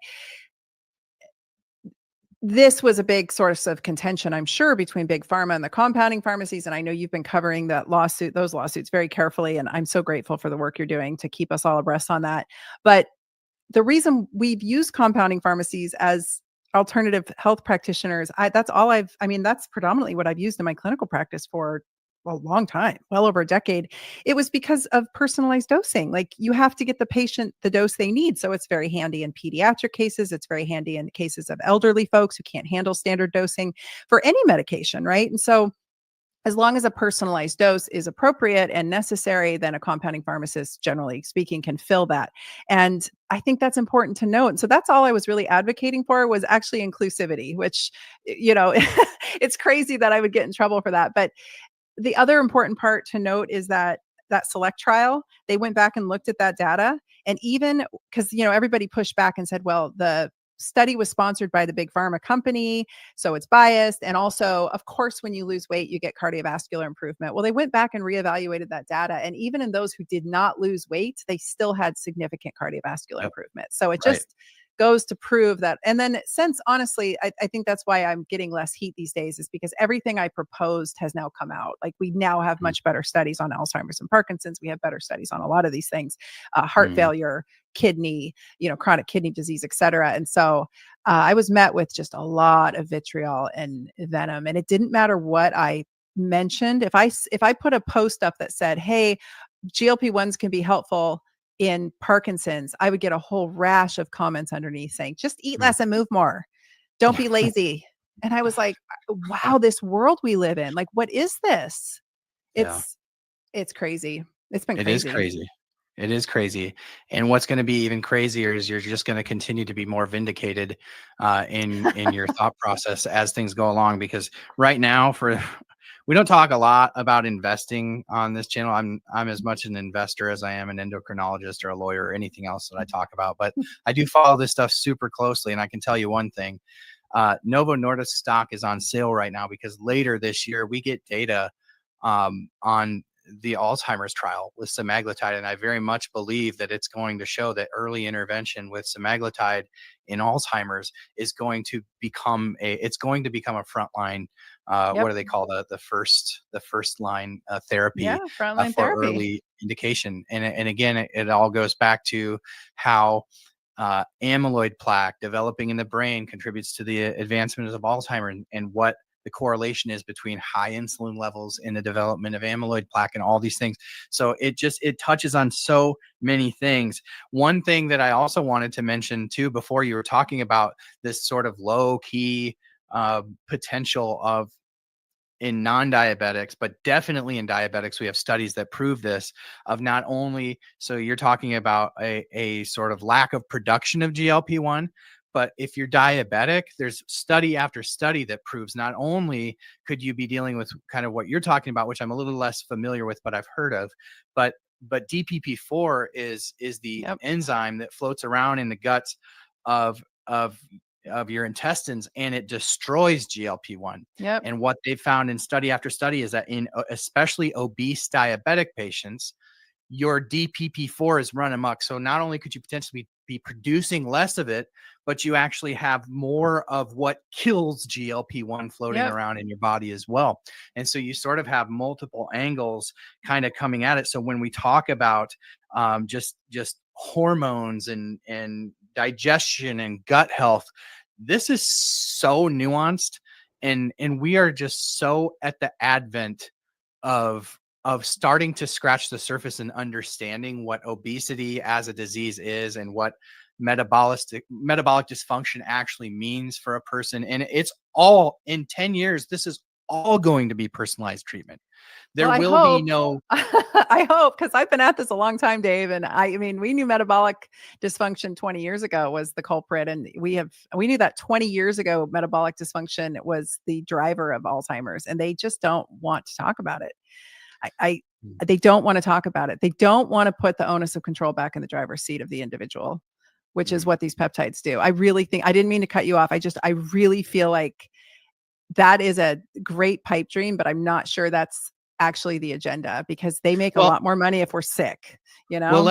this was a big source of contention, I'm sure, between big pharma and the compounding pharmacies. And I know you've been covering those lawsuits very carefully. And I'm so grateful for the work you're doing to keep us all abreast on that. But the reason we've used compounding pharmacies as alternative health practitioners, that's predominantly what I've used in my clinical practice for a long time, well over a decade. It was because of personalized dosing. Like, you have to get the patient the dose they need. So it's very handy in pediatric cases. It's very handy in cases of elderly folks who can't handle standard dosing for any medication, right? And so as long as a personalized dose is appropriate and necessary, then a compounding pharmacist, generally speaking, can fill that. And I think that's important to note. So that's all I was really advocating for, was actually inclusivity, which, it's crazy that I would get in trouble for that. But the other important part to note is that SELECT trial, they went back and looked at that data. And even because, everybody pushed back and said, well, the study was sponsored by the big pharma company, so it's biased. And also, of course, when you lose weight, you get cardiovascular improvement. Well, they went back and reevaluated that data. And even in those who did not lose weight, they still had significant cardiovascular improvement. So it just goes to prove that. And then, since honestly, I think that's why I'm getting less heat these days, is because everything I proposed has now come out. Like, we now have much better studies on Alzheimer's and Parkinson's. We have better studies on a lot of these things, heart failure, kidney, chronic kidney disease, et cetera. And so I was met with just a lot of vitriol and venom, and it didn't matter what I mentioned. If I put a post up that said, hey, GLP-1s can be helpful in Parkinson's, I would get a whole rash of comments underneath saying, just eat less and move more. Don't be lazy. And I was like, wow, this world we live in, like, what is this? It's crazy. It's been crazy. It is crazy. It is crazy. And what's going to be even crazier is you're just going to continue to be more vindicated in your thought process as things go along. Because right now, for we don't talk a lot about investing on this channel. I'm as much an investor as I am an endocrinologist or a lawyer or anything else that I talk about, but I do follow this stuff super closely. And I can tell you one thing, Novo Nordisk stock is on sale right now because later this year we get data on the Alzheimer's trial with semaglutide. And I very much believe that it's going to show that early intervention with semaglutide in Alzheimer's is going to become a frontline, what do they call the first line therapy Yeah, frontline for therapy. early indication. And again, it all goes back to how amyloid plaque developing in the brain contributes to the advancement of Alzheimer's, and what the correlation is between high insulin levels in the development of amyloid plaque and all these things. So it touches on so many things. One thing that I also wanted to mention too, before you were talking about this sort of low key potential of in non-diabetics, but definitely in diabetics, we have studies that prove this, of not only, so you're talking about a sort of lack of production of GLP-1, but if you're diabetic, there's study after study that proves not only could you be dealing with kind of what you're talking about, which I'm a little less familiar with, but I've heard of, but DPP4 is the enzyme that floats around in the guts of your intestines, and it destroys GLP-1. And what they found in study after study is that in especially obese diabetic patients, your DPP4 is run amok. So not only could you potentially be producing less of it, but you actually have more of what kills GLP-1 floating around in your body as well. And so you sort of have multiple angles kind of coming at it. So when we talk about just hormones and digestion and gut health, this is so nuanced, and we are just so at the advent of starting to scratch the surface and understanding what obesity as a disease is and what metabolic dysfunction actually means for a person. And it's all in 10 years, this is all going to be personalized treatment. There will be no, I hope, because I've been at this a long time, Dave. And I mean, we knew metabolic dysfunction 20 years ago was the culprit. And we knew that 20 years ago, metabolic dysfunction was the driver of Alzheimer's, and they just don't want to talk about it. They don't want to talk about it. They don't want to put the onus of control back in the driver's seat of the individual, which is what these peptides do. I really think, I didn't mean to cut you off. I really feel like that is a great pipe dream, but I'm not sure that's actually the agenda, because they make a lot more money if we're sick, you know? Well,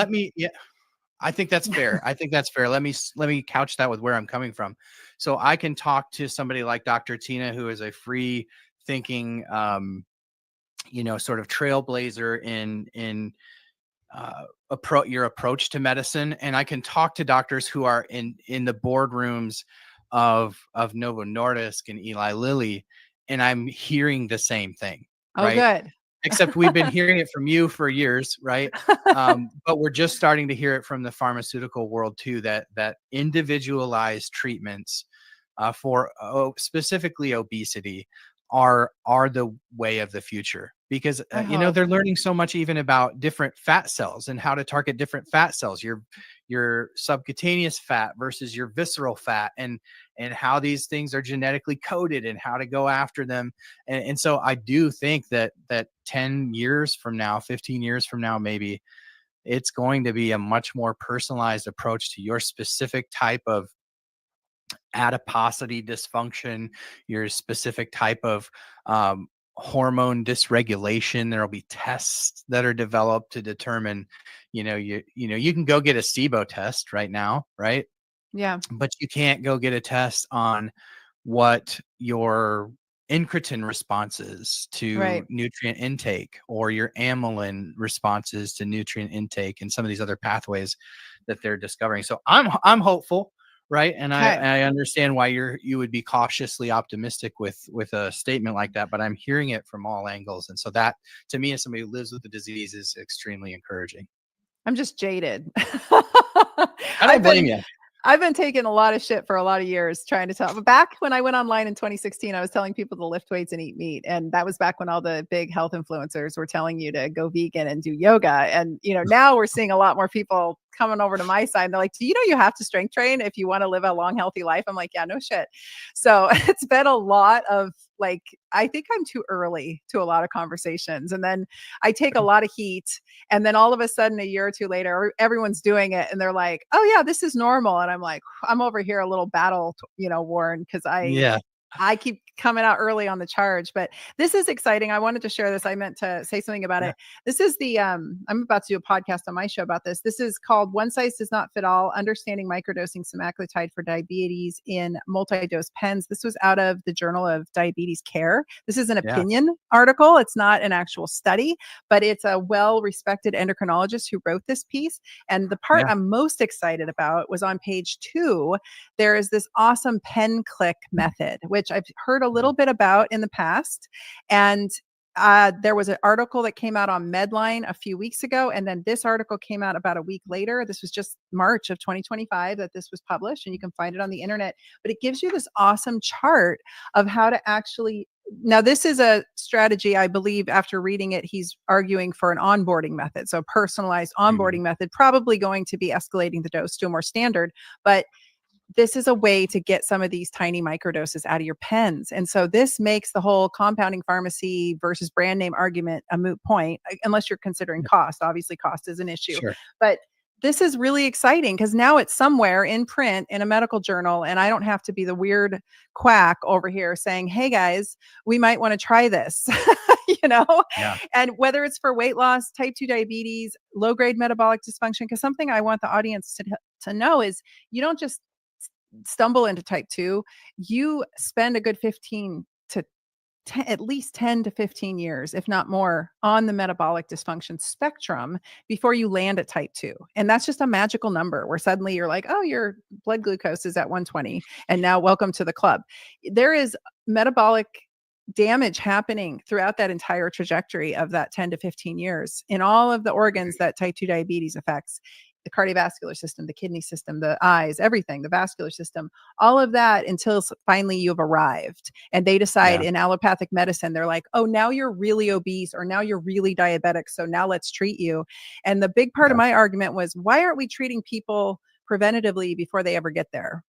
I think that's fair. Let me couch that with where I'm coming from. So I can talk to somebody like Dr. Tina, who is a free thinking, sort of trailblazer in your approach to medicine. And I can talk to doctors who are in the boardrooms of Novo Nordisk and Eli Lilly, and I'm hearing the same thing. Oh, good. Except we've been hearing it from you for years, right? But we're just starting to hear it from the pharmaceutical world too, that individualized treatments for specifically obesity are the way of the future, because they're learning so much even about different fat cells and how to target different fat cells, your subcutaneous fat versus your visceral fat, and how these things are genetically coded and how to go after them. And so I do think that 10 years from now, 15 years from now, maybe it's going to be a much more personalized approach to your specific type of adiposity dysfunction, your specific type of hormone dysregulation. There'll be tests that are developed to determine, you can go get a SIBO test right now, right? Yeah. But you can't go get a test on what your incretin responses to nutrient intake, or your amylin responses to nutrient intake, and some of these other pathways that they're discovering. So I'm hopeful. Right. And I understand why you would be cautiously optimistic with a statement like that, but I'm hearing it from all angles. And so that, to me, as somebody who lives with the disease, is extremely encouraging. I'm just jaded. I don't blame you. I've been taking a lot of shit for a lot of years trying to tell. But back when I went online in 2016, I was telling people to lift weights and eat meat. And that was back when all the big health influencers were telling you to go vegan and do yoga. And, now we're seeing a lot more people coming over to my side. And they're like, do you know you have to strength train if you want to live a long, healthy life? I'm like, yeah, no shit. So it's been a lot of like, I think I'm too early to a lot of conversations. And then I take a lot of heat. And then all of a sudden, a year or two later, everyone's doing it. And they're like, oh, yeah, this is normal. And I'm like, I'm over here a little battle, worn, because Yeah. I keep coming out early on the charge, but this is exciting. I wanted to share this. I meant to say something about it. This is the, I'm about to do a podcast on my show about this. This is called One Size Does Not Fit All, Understanding Microdosing Semaglutide for Diabetes in Multi-Dose Pens. This was out of the Journal of Diabetes Care. This is an opinion article. It's not an actual study, but it's a well-respected endocrinologist who wrote this piece. And the part I'm most excited about was on page 2. There is this awesome pen click method, which I've heard a little bit about in the past. And there was an article that came out on Medline a few weeks ago. And then this article came out about a week later. This was just March of 2025 that this was published, and you can find it on the internet. But it gives you this awesome chart of how to actually. Now, this is a strategy, I believe, after reading it, he's arguing for an onboarding method. So personalized onboarding method, probably going to be escalating the dose to a more standard. But this is a way to get some of these tiny microdoses out of your pens. And so this makes the whole compounding pharmacy versus brand name argument a moot point, unless you're considering cost. Obviously, cost is an issue. Sure. But this is really exciting because now it's somewhere in print in a medical journal, and I don't have to be the weird quack over here saying, hey guys, we might want to try this. And whether it's for weight loss, type 2 diabetes, low grade metabolic dysfunction, because something I want the audience to know is you don't just stumble into type 2, you spend a good 15 to at least 10 to 15 years, if not more, on the metabolic dysfunction spectrum before you land at type 2. And that's just a magical number where suddenly you're like, oh, your blood glucose is at 120. And now welcome to the club. There is metabolic damage happening throughout that entire trajectory of that 10 to 15 years in all of the organs that type 2 diabetes affects. The cardiovascular system, the kidney system, the eyes, everything, the vascular system, all of that until finally you've arrived. And they decide in allopathic medicine, they're like, oh, now you're really obese or now you're really diabetic. So now let's treat you. And the big part of my argument was, why aren't we treating people preventatively before they ever get there?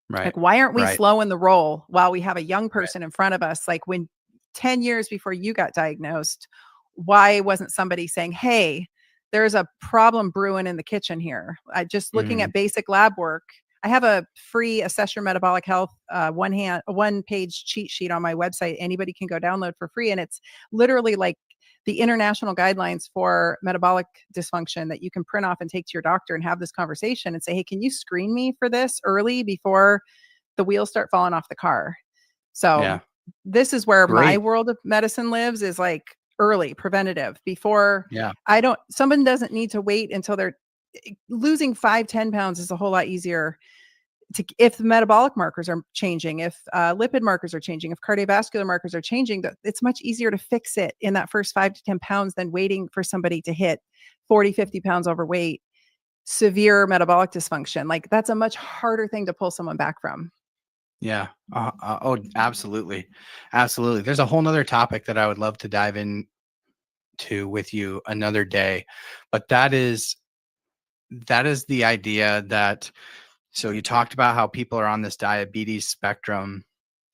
Right. Like, why aren't we slowing the roll while we have a young person in front of us? Like when 10 years before you got diagnosed, why wasn't somebody saying, hey, there's a problem brewing in the kitchen here. I just looking at basic lab work. I have a free Assess Your Metabolic Health one-page cheat sheet on my website. Anybody can go download for free. And it's literally like the international guidelines for metabolic dysfunction that you can print off and take to your doctor and have this conversation and say, hey, can you screen me for this early before the wheels start falling off the car? So this is where my world of medicine lives, is like early, preventative, before someone doesn't need to wait until they're losing 5-10 pounds is a whole lot easier if the metabolic markers are changing, if lipid markers are changing, if cardiovascular markers are changing, it's much easier to fix it in that first 5 to 10 pounds than waiting for somebody to hit 40-50 pounds overweight, severe metabolic dysfunction. Like that's a much harder thing to pull someone back from. Yeah. Oh, absolutely. Absolutely. There's a whole nother topic that I would love to dive into with you another day, but that is the idea that, so you talked about how people are on this diabetes spectrum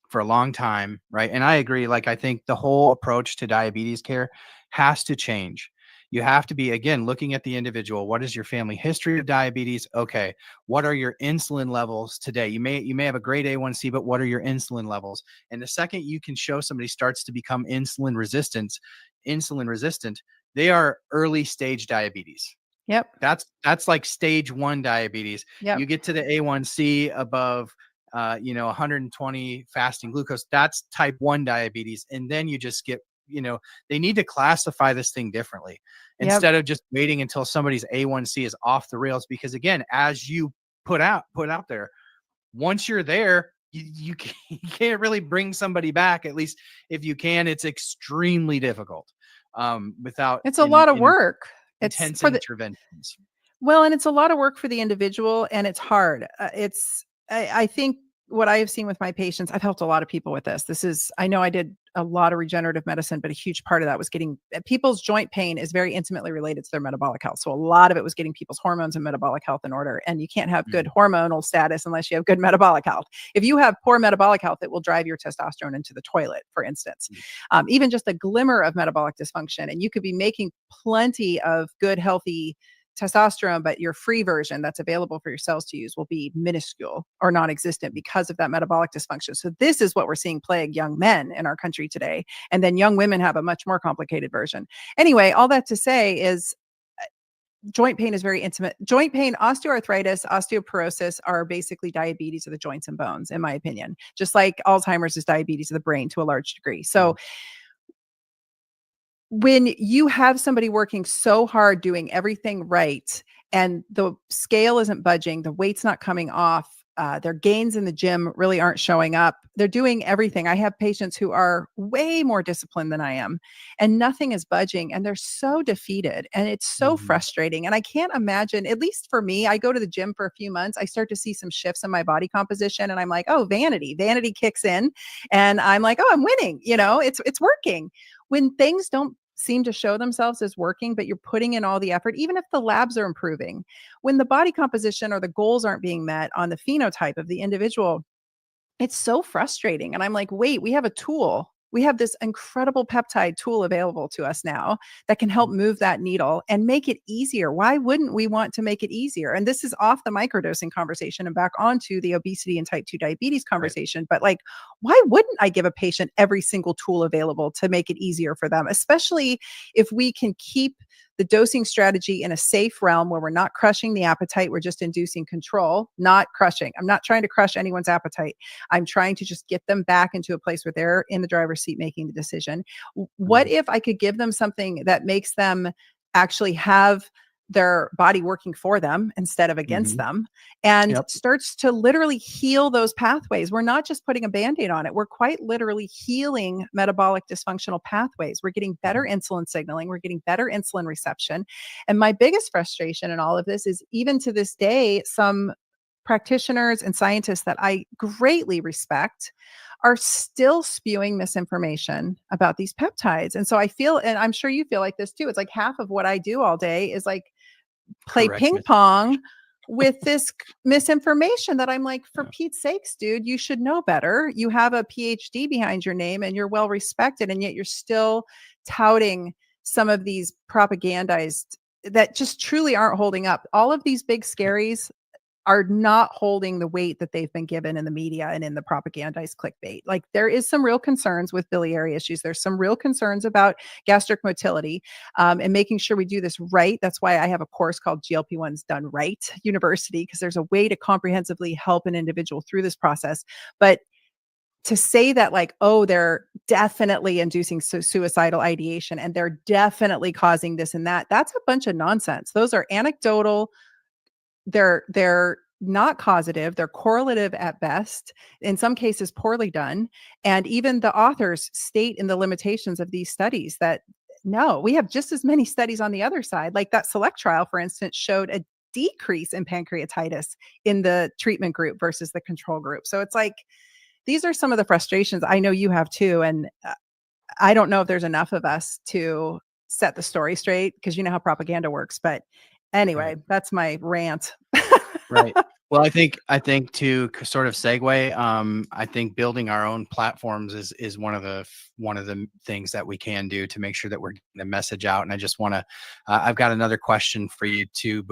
for a long time, right? And I agree. Like, I think the whole approach to diabetes care has to change. You have to be, again, looking at the individual. What is your family history of diabetes? Okay. What are your insulin levels today? You may have a great A1C, but what are your insulin levels? And the second you can show somebody starts to become insulin resistant, they are early stage diabetes. Yep. That's like stage 1 diabetes. Yep. You get to the A1C above 120 fasting glucose. That's type 1 diabetes. And then you just get, they need to classify this thing differently instead of just waiting until somebody's A1C is off the rails. Because again, as you put out there, once you're there, you can't really bring somebody back. At least if you can, it's extremely difficult without. It's a lot of work. Intense interventions. Well, and it's a lot of work for the individual, and it's hard. I think what I have seen with my patients, I've helped a lot of people with this. I know I did a lot of regenerative medicine, but a huge part of that was getting people's joint pain is very intimately related to their metabolic health. So a lot of it was getting people's hormones and metabolic health in order. And you can't have good hormonal status unless you have good metabolic health. If you have poor metabolic health, it will drive your testosterone into the toilet, for instance. Even just a glimmer of metabolic dysfunction, and you could be making plenty of good, healthy testosterone, but your free version that's available for your cells to use will be minuscule or non-existent because of that metabolic dysfunction. So this is what we're seeing plague young men in our country today. And then young women have a much more complicated version. Anyway, all that to say is joint pain is very intimate. Joint pain, osteoarthritis, osteoporosis are basically diabetes of the joints and bones, in my opinion, just like Alzheimer's is diabetes of the brain to a large degree. So when you have somebody working so hard doing everything right and the scale isn't budging, the weight's not coming off, their gains in the gym really aren't showing up. They're doing everything. I have patients who are way more disciplined than I am and nothing is budging and they're so defeated and it's so frustrating. And I can't imagine, at least for me, I go to the gym for a few months, I start to see some shifts in my body composition and I'm like, oh, vanity kicks in and I'm like, oh, I'm winning. It's working. When things don't seem to show themselves as working, but you're putting in all the effort, even if the labs are improving, when the body composition or the goals aren't being met on the phenotype of the individual, it's so frustrating. And I'm like, wait, we have a tool. We have this incredible peptide tool available to us now that can help move that needle and make it easier. Why wouldn't we want to make it easier? And this is off the microdosing conversation and back onto the obesity and type 2 diabetes conversation. But like, why wouldn't I give a patient every single tool available to make it easier for them, especially if we can keep the dosing strategy in a safe realm where we're not crushing the appetite, we're just inducing control, not crushing. I'm not trying to crush anyone's appetite. I'm trying to just get them back into a place where they're in the driver's seat making the decision. What if I could give them something that makes them actually have their body working for them instead of against them and starts to literally heal those pathways. We're not just putting a Band-Aid on it. We're quite literally healing metabolic dysfunctional pathways. We're getting better insulin signaling. We're getting better insulin reception. And my biggest frustration in all of this is even to this day, some practitioners and scientists that I greatly respect are still spewing misinformation about these peptides. And so I feel, and I'm sure you feel like this too, it's like half of what I do all day is like play ping pong with this misinformation that I'm like, for Pete's sakes, dude, you should know better. You have a PhD behind your name and you're well respected. And yet you're still touting some of these propagandized that just truly aren't holding up. All of these big scaries are not holding the weight that they've been given in the media and in the propagandized clickbait. Like there is some real concerns with biliary issues. There's some real concerns about gastric motility and making sure we do this right. That's why I have a course called GLP-1s Done Right University, because there's a way to comprehensively help an individual through this process. But to say that like, oh, they're definitely inducing suicidal ideation and they're definitely causing this and that, that's a bunch of nonsense. Those are anecdotal. They're not causative, they're correlative at best, in some cases poorly done. And even the authors state in the limitations of these studies that no, we have just as many studies on the other side. Like that SELECT trial, for instance, showed a decrease in pancreatitis in the treatment group versus the control group. So it's like, these are some of the frustrations I know you have too. And I don't know if there's enough of us to set the story straight because you know how propaganda works. But anyway, that's my rant. Right. Well, I think to sort of segue, I think building our own platforms is one of the things that we can do to make sure that we're getting the message out. And I just want to, I've got another question for you too.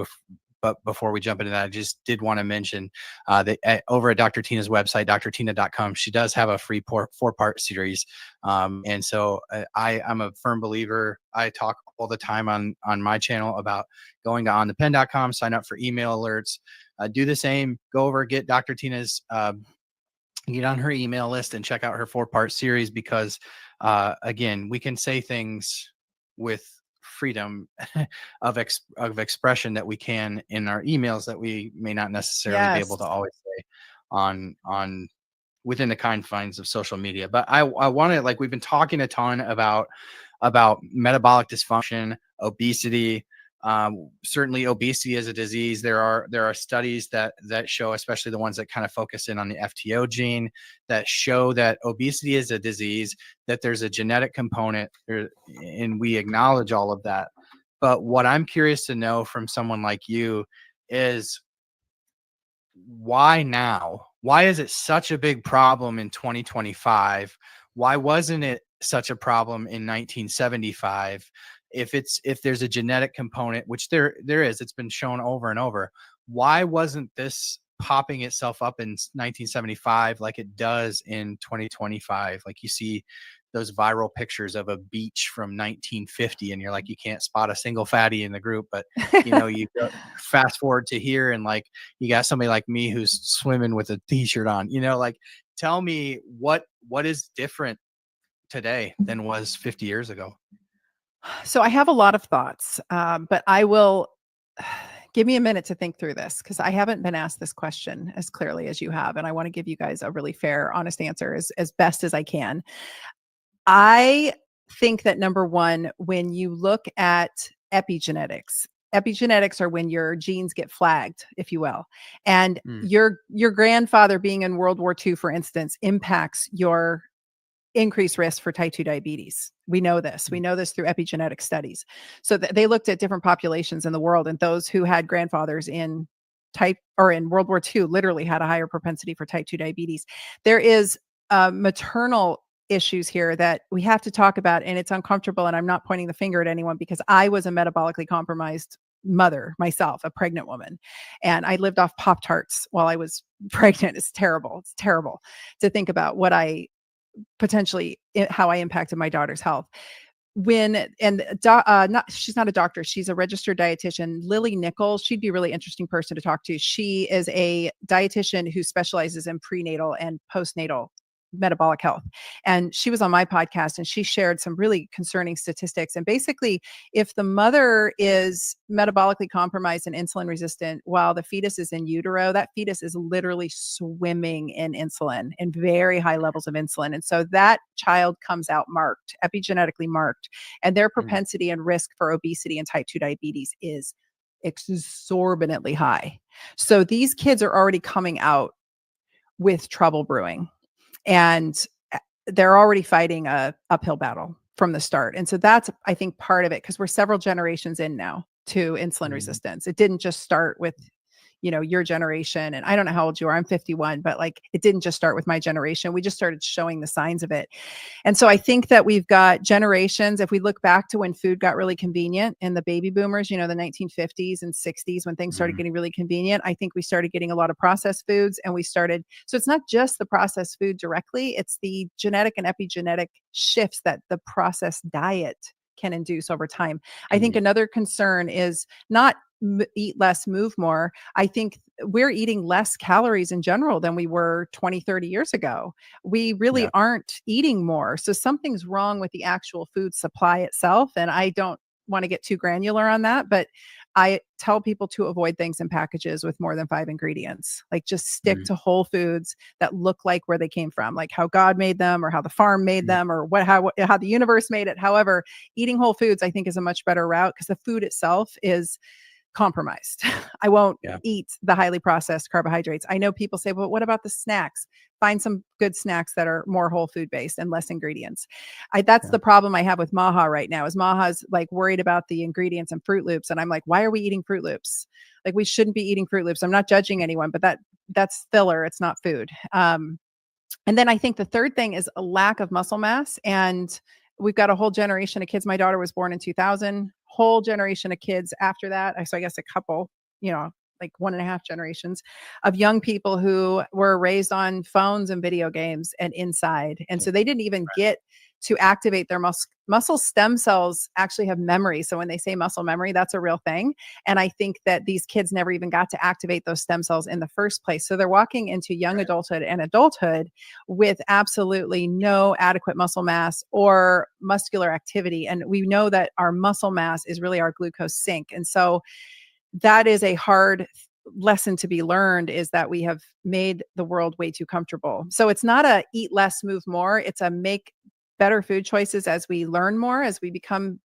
But before we jump into that, I just did want to mention that over at Dr. Tina's website, drtina.com, she does have a free four-part series. And so I'm a firm believer. I talk all the time on my channel about going to onthepen.com, sign up for email alerts, do the same, go over, get Dr. Tina's, get on her email list and check out her 4-part series because, again, we can say things with freedom of expression that we can in our emails that we may not necessarily be able to always say on within the confines of social media. But I wanted, like, we've been talking a ton about metabolic dysfunction, obesity, Certainly obesity is a disease. There are studies that show, especially the ones that kind of focus in on the FTO gene, that show that obesity is a disease, that there's a genetic component, and we acknowledge all of that. But what I'm curious to know from someone like you is, why now? Why is it such a big problem in 2025? Why wasn't it such a problem in 1975? If there's a genetic component, which there is, it's been shown over and over, why wasn't this popping itself up in 1975 like it does in 2025? Like, you see those viral pictures of a beach from 1950 and you're like, you can't spot a single fatty in the group. But you go fast forward to here, and like, you got somebody like me who's swimming with a t-shirt on, like, tell me what is different today than was 50 years ago. So I have a lot of thoughts, but I will give me a minute to think through this, because I haven't been asked this question as clearly as you have. And I want to give you guys a really fair, honest answer as best as I can. I think that, number one, when you look at epigenetics are when your genes get flagged, if you will. And your grandfather being in World War II, for instance, impacts your increased risk for type 2 diabetes. We know this. We know this through epigenetic studies. So they looked at different populations in the world, and those who had grandfathers in World War II literally had a higher propensity for type 2 diabetes. There is maternal issues here that we have to talk about, and it's uncomfortable. And I'm not pointing the finger at anyone, because I was a metabolically compromised mother myself, a pregnant woman, and I lived off Pop-Tarts while I was pregnant. It's terrible. It's terrible to think about how I impacted my daughter's health. She's not a doctor. She's a registered dietitian, Lily Nichols. She'd be a really interesting person to talk to. She is a dietitian who specializes in prenatal and postnatal metabolic health. And she was on my podcast, and she shared some really concerning statistics. And basically, if the mother is metabolically compromised and insulin resistant while the fetus is in utero, that fetus is literally swimming in insulin, in very high levels of insulin. And so that child comes out marked, epigenetically marked, and their propensity and risk for obesity and type 2 diabetes is exorbitantly high. So these kids are already coming out with trouble brewing, and they're already fighting a uphill battle from the start. And so that's, I think, part of it, because we're several generations in now to insulin resistance. It didn't just start with, your generation. And I don't know how old you are. I'm 51, but like, it didn't just start with my generation. We just started showing the signs of it. And so I think that we've got generations. If we look back to when food got really convenient in the baby boomers, the 1950s and 60s, when things started getting really convenient, I think we started getting a lot of processed foods, and so it's not just the processed food directly, it's the genetic and epigenetic shifts that the processed diet can induce over time. I think another concern is not eat less, move more. I think we're eating less calories in general than we were 20, 30 years ago. We really aren't eating more. So something's wrong with the actual food supply itself. And I don't want to get too granular on that, but I tell people to avoid things in packages with more than 5 ingredients. Like, just stick to whole foods that look like where they came from, like how God made them, or how the farm made them, or how the universe made it. However, eating whole foods, I think, is a much better route, because the food itself is compromised. I won't eat the highly processed carbohydrates. I know people say, well, what about the snacks? Find some good snacks that are more whole food based and less ingredients. That's the problem I have with Maha right now, is Maha's like worried about the ingredients and Fruit Loops. And I'm like, why are we eating Fruit Loops? Like, we shouldn't be eating Fruit Loops. I'm not judging anyone, but that's filler. It's not food. And then I think the third thing is a lack of muscle mass. And we've got a whole generation of kids. My daughter was born in 2000, whole generation of kids after that. So I guess a couple, like 1.5 generations of young people who were raised on phones and video games and inside. And so they didn't even get to activate their muscle stem cells actually have memory. So when they say muscle memory, that's a real thing. And I think that these kids never even got to activate those stem cells in the first place. So they're walking into young adulthood and adulthood with absolutely no adequate muscle mass or muscular activity. And we know that our muscle mass is really our glucose sink. And so that is a hard lesson to be learned, is that we have made the world way too comfortable. So it's not a eat less, move more. It's a make better food choices as we learn more, as we become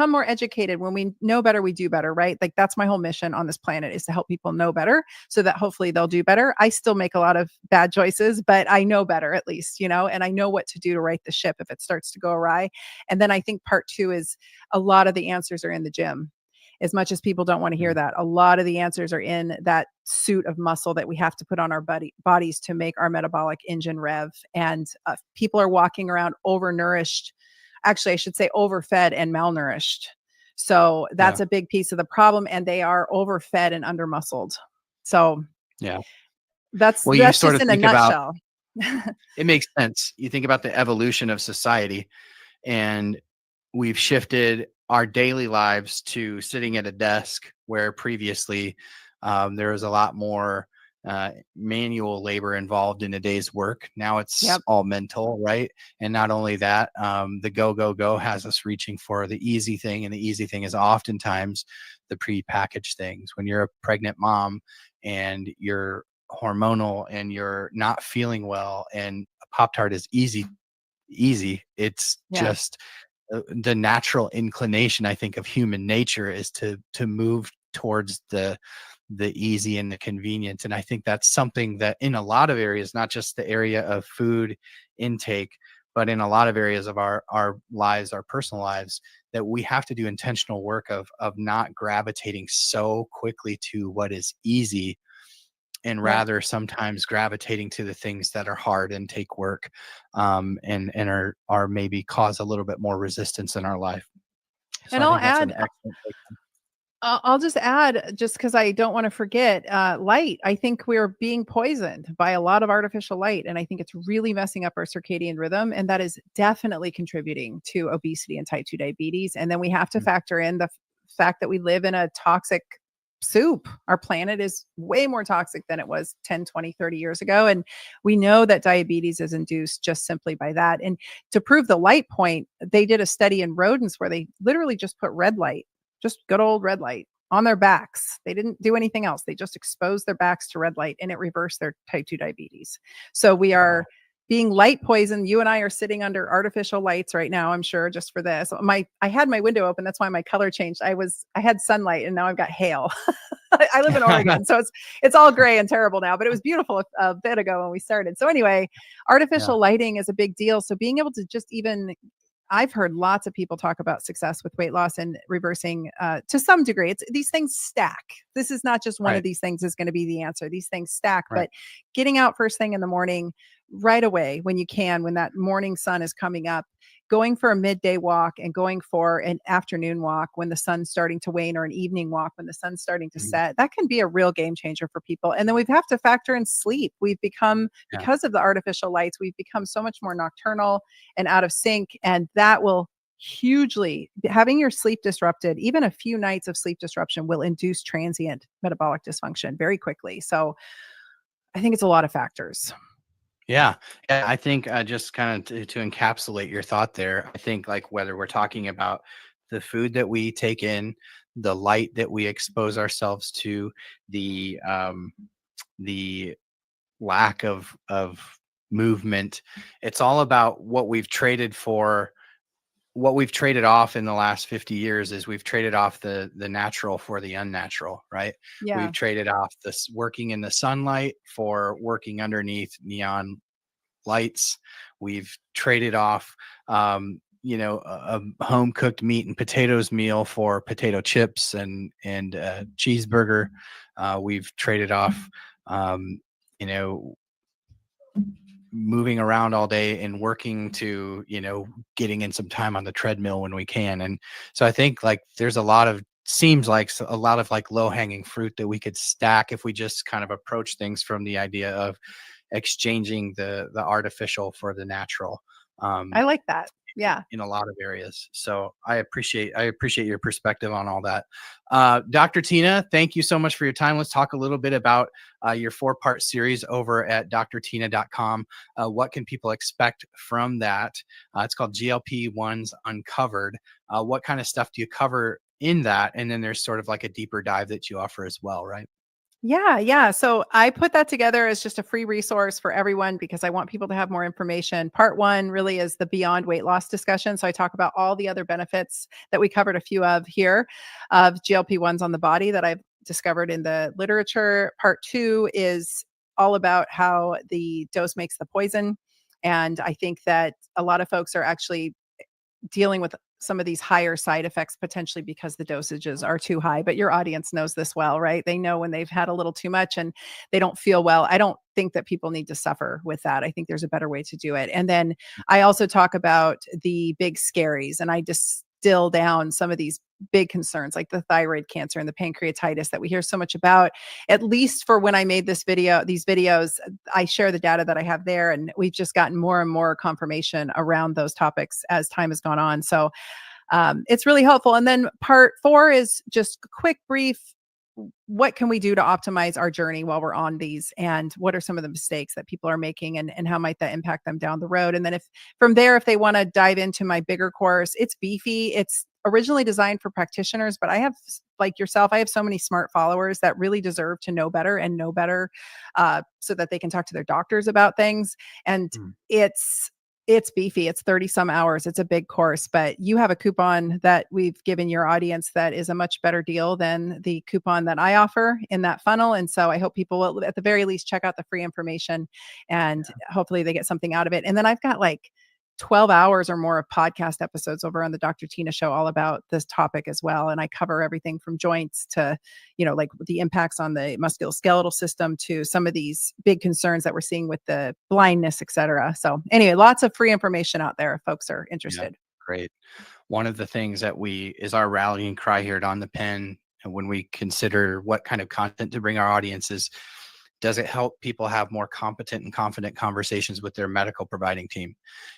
more educated. When we know better, we do better, right? Like that's my whole mission on this planet, is to help people know better so that hopefully they'll do better. I still make a lot of bad choices, but I know better at least, and I know what to do to right the ship if it starts to go awry. And then I think part 2 is a lot of the answers are in the gym. As much as people don't want to hear that, a lot of the answers are in that suit of muscle that we have to put on our bodies to make our metabolic engine rev. And people are walking around overnourished. Actually, I should say overfed and malnourished. So that's a big piece of the problem. And they are overfed and undermuscled. So that's you sort just of in a think about, nutshell. it makes sense. You think about the evolution of society, and we've shifted our daily lives to sitting at a desk, where previously there was a lot more manual labor involved in a day's work. Now it's all mental, right? And not only that, the go has us reaching for the easy thing, and the easy thing is oftentimes the prepackaged things. When you're a pregnant mom and you're hormonal and you're not feeling well, and a Pop-Tart is easy, it's just the natural inclination, I think, of human nature is to move towards the easy and the convenient. And I think that's something that in a lot of areas, not just the area of food intake, but in a lot of areas of our lives, our personal lives, that we have to do intentional work of not gravitating so quickly to what is easy, and rather sometimes gravitating to the things that are hard and take work, and are maybe cause a little bit more resistance in our life. So And I I'll think that's an add, excellent take. I'll just add, just because I don't want to forget, light. I think we're being poisoned by a lot of artificial light, and I think it's really messing up our circadian rhythm, and that is definitely contributing to obesity and type 2 diabetes. And then we have to factor in the fact that we live in a toxic soup. Our planet is way more toxic than it was 10, 20, 30 years ago. And we know that diabetes is induced just simply by that. And to prove the light point, they did a study in rodents where they literally just put red light, just good old red light, on their backs. They didn't do anything else. They just exposed their backs to red light, and it reversed their type 2 diabetes. So we are being light poisoned. You and I are sitting under artificial lights right now, I'm sure, just for this. I had my window open. That's why my color changed. I had sunlight, and now I've got hail. I live in Oregon, so it's all gray and terrible now, but it was beautiful a bit ago when we started. So anyway, artificial lighting is a big deal. So being able to just even, I've heard lots of people talk about success with weight loss and reversing to some degree. These things stack. This is not just one of these things is going to be the answer. These things stack, but getting out first thing in the morning, right away when you can, when that morning sun is coming up, going for a midday walk and going for an afternoon walk when the sun's starting to wane, or an evening walk when the sun's starting to set, that can be a real game changer for people. And then we have to factor in sleep. We've become, because of the artificial lights, we've become so much more nocturnal and out of sync. And that will hugely, having your sleep disrupted, even a few nights of sleep disruption will induce transient metabolic dysfunction very quickly. So I think it's a lot of factors. Yeah. I think just kind of to encapsulate your thought there, I think like whether we're talking about the food that we take in, the light that we expose ourselves to, the lack of movement, it's all about what we've traded for. What we've traded off in the last 50 years is we've traded off the natural for the unnatural, right? Yeah. We've traded off this working in the sunlight for working underneath neon lights. We've traded off, a home cooked meat and potatoes meal for potato chips and cheeseburger. We've traded off, moving around all day and working to, getting in some time on the treadmill when we can. And so I think like there's seems like a lot of like low hanging fruit that we could stack if we just kind of approach things from the idea of exchanging the artificial for the natural. I like that. Yeah. In a lot of areas. So I appreciate your perspective on all that. Dr. Tyna, thank you so much for your time. Let's talk a little bit about your 4-part series over at drtyna.com. What can people expect from that? It's called GLP-1s Uncovered. What kind of stuff do you cover in that? And then there's sort of like a deeper dive that you offer as well, right? Yeah. So I put that together as just a free resource for everyone because I want people to have more information. Part one really is the beyond weight loss discussion. So I talk about all the other benefits that we covered a few of here of GLP-1s on the body that I've discovered in the literature. Part two is all about how the dose makes the poison. And I think that a lot of folks are actually dealing with some of these higher side effects potentially because the dosages are too high. But your audience knows this well, right? They know when they've had a little too much and they don't feel well. I don't think that people need to suffer with that. I think there's a better way to do it. And then I also talk about the big scaries, and I distill down some of these big concerns like the thyroid cancer and the pancreatitis that we hear so much about. At least for when I made these videos, I share the data that I have there, and we've just gotten more and more confirmation around those topics as time has gone on. So it's really helpful. And then part four is just a quick brief. What can we do to optimize our journey while we're on these, and what are some of the mistakes that people are making, and how might that impact them down the road? And then if from there, if they want to dive into my bigger course, it's beefy. It's originally designed for practitioners, but I have, like yourself, I have so many smart followers that really deserve to know better and know better so that they can talk to their doctors about things. And it's beefy. It's 30 some hours. It's a big course, but you have a coupon that we've given your audience that is a much better deal than the coupon that I offer in that funnel. And so I hope people will, at the very least, check out the free information, and hopefully they get something out of it. And then I've got like 12 hours or more of podcast episodes over on the Dr. Tina Show all about this topic as well. And I cover everything from joints to, like the impacts on the musculoskeletal system to some of these big concerns that we're seeing with the blindness, et cetera. So anyway, lots of free information out there if folks are interested. Yeah, great. One of the things that is our rallying cry here at On the Pen, and when we consider what kind of content to bring our audiences, does it help people have more competent and confident conversations with their medical providing team?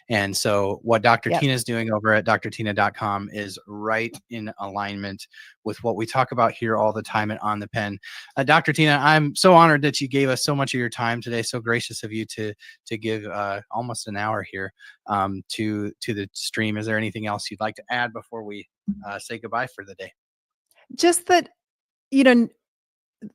And so what Dr. Tina is doing over at drtina.com is right in alignment with what we talk about here all the time and On the Pen. Dr. Tina, I'm so honored that you gave us so much of your time today. So gracious of you to give almost an hour here to the stream. Is there anything else you'd like to add before we say goodbye for the day? Just that,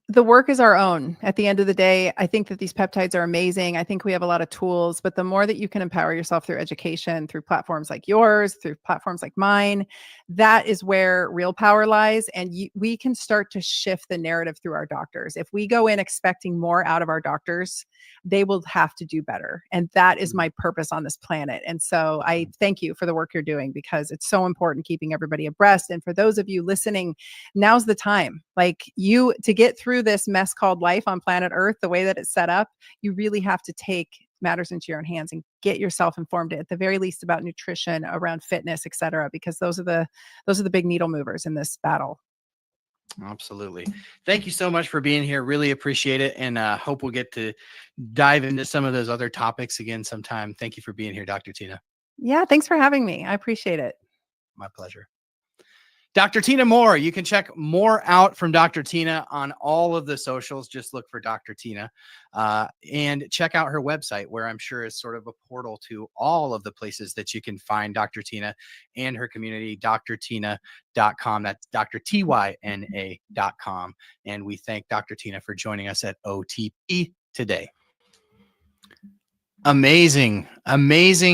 the work is our own. At the end of the day, I think that these peptides are amazing. I think we have a lot of tools, but the more that you can empower yourself through education, through platforms like yours, through platforms like mine, that is where real power lies. And we can start to shift the narrative through our doctors. If we go in expecting more out of our doctors, they will have to do better. And that is my purpose on this planet. And so I thank you for the work you're doing, because it's so important keeping everybody abreast. And for those of you listening, now's the time. Like, to get through this mess called life on planet Earth, the way that it's set up, you really have to take matters into your own hands and get yourself informed at the very least about nutrition, around fitness, et cetera, because those are the big needle movers in this battle. Absolutely. Thank you so much for being here. Really appreciate it. And hope we'll get to dive into some of those other topics again sometime. Thank you for being here, Dr. Tina. Yeah. Thanks for having me. I appreciate it. My pleasure. Dr. Tyna Moore. You can check more out from Dr. Tina on all of the socials. Just look for Dr. Tina and check out her website, where I'm sure is sort of a portal to all of the places that you can find Dr. Tina and her community, drtina.com. That's drtyna.com. And we thank Dr. Tina for joining us at OTP today. Amazing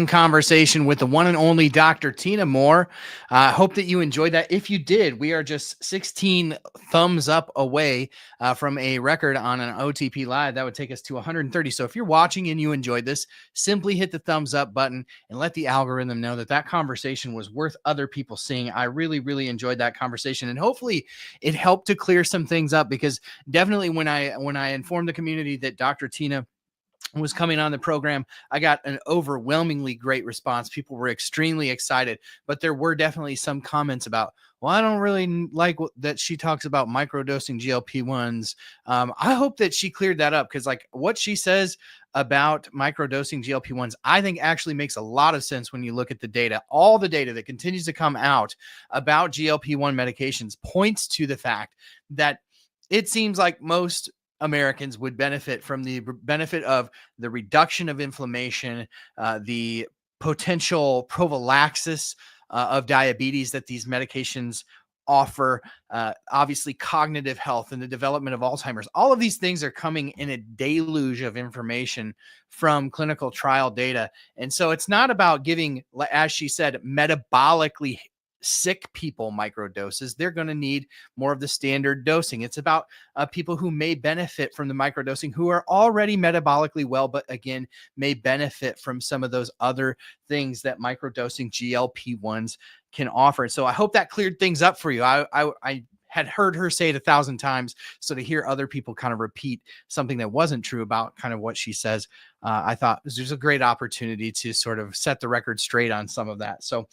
conversation with the one and only Dr. Tyna Moore. I hope that you enjoyed that. If you did, we are just 16 thumbs up away from a record on an OTP live. That would take us to 130. So if you're watching and you enjoyed this, simply hit the thumbs up button and let the algorithm know that conversation was worth other people seeing. I really, really enjoyed that conversation, and hopefully it helped to clear some things up, because definitely when I informed the community that Dr. Tina was coming on the program, I got an overwhelmingly great response. People were extremely excited, but there were definitely some comments about, well, I don't really like that she talks about microdosing GLP-1s. I hope that she cleared that up, because like what she says about microdosing GLP-1s, I think actually makes a lot of sense when you look at the data. All the data that continues to come out about GLP-1 medications points to the fact that it seems like most Americans would benefit from the benefit of the reduction of inflammation, the potential prophylaxis of diabetes that these medications offer obviously cognitive health and the development of Alzheimer's. All of these things are coming in a deluge of information from clinical trial data. And so it's not about giving, as she said, metabolically sick people microdoses. They're going to need more of the standard dosing. It's about people who may benefit from the microdosing, who are already metabolically well, but again, may benefit from some of those other things that microdosing GLP-1s can offer. So I hope that cleared things up for you. I had heard her say it 1,000 times. So to hear other people kind of repeat something that wasn't true about kind of what she says, I thought there's a great opportunity to sort of set the record straight on some of that. So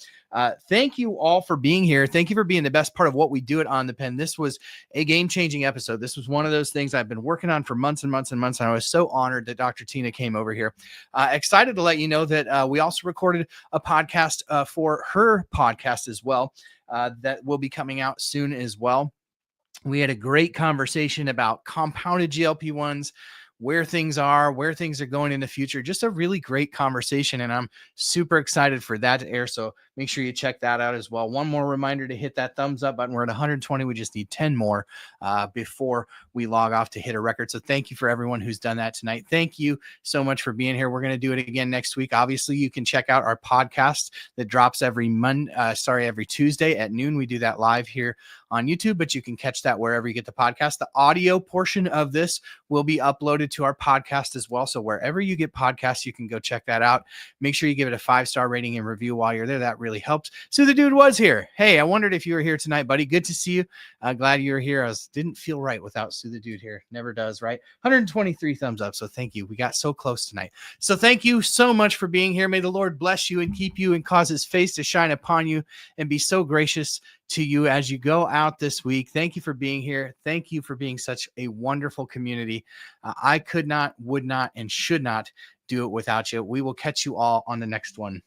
thank you all for being here. Thank you for being the best part of what we do at On the Pen. This was a game-changing episode. This was one of those things I've been working on for months and months and months. And I was so honored that Dr. Tyna came over here. Excited to let you know that we also recorded a podcast for her podcast as well. That will be coming out soon as well. We had a great conversation about compounded GLP-1s, where things are going in the future. Just a really great conversation. And I'm super excited for that to air. So make sure you check that out as well. One more reminder to hit that thumbs up button. We're at 120. We just need 10 more before we log off to hit a record. So thank you for everyone who's done that tonight. Thank you so much for being here. We're going to do it again next week. Obviously, you can check out our podcast that drops every Tuesday at noon. We do that live here on YouTube, but you can catch that wherever you get the podcast. The audio portion of this will be uploaded to our podcast as well. So wherever you get podcasts, you can go check that out. Make sure you give it a 5-star rating and review while you're there. That really helps. So the dude was here. Hey, I wondered if you were here tonight, buddy. Good to see you. Glad you were here. Didn't feel right without Sue the Dude here. Never does, right? 123 thumbs up. So thank you. We got so close tonight. So thank you so much for being here. May the Lord bless you and keep you and cause his face to shine upon you and be so gracious to you as you go out this week. Thank you for being here. Thank you for being such a wonderful community. I could not, would not, and should not do it without you. We will catch you all on the next one.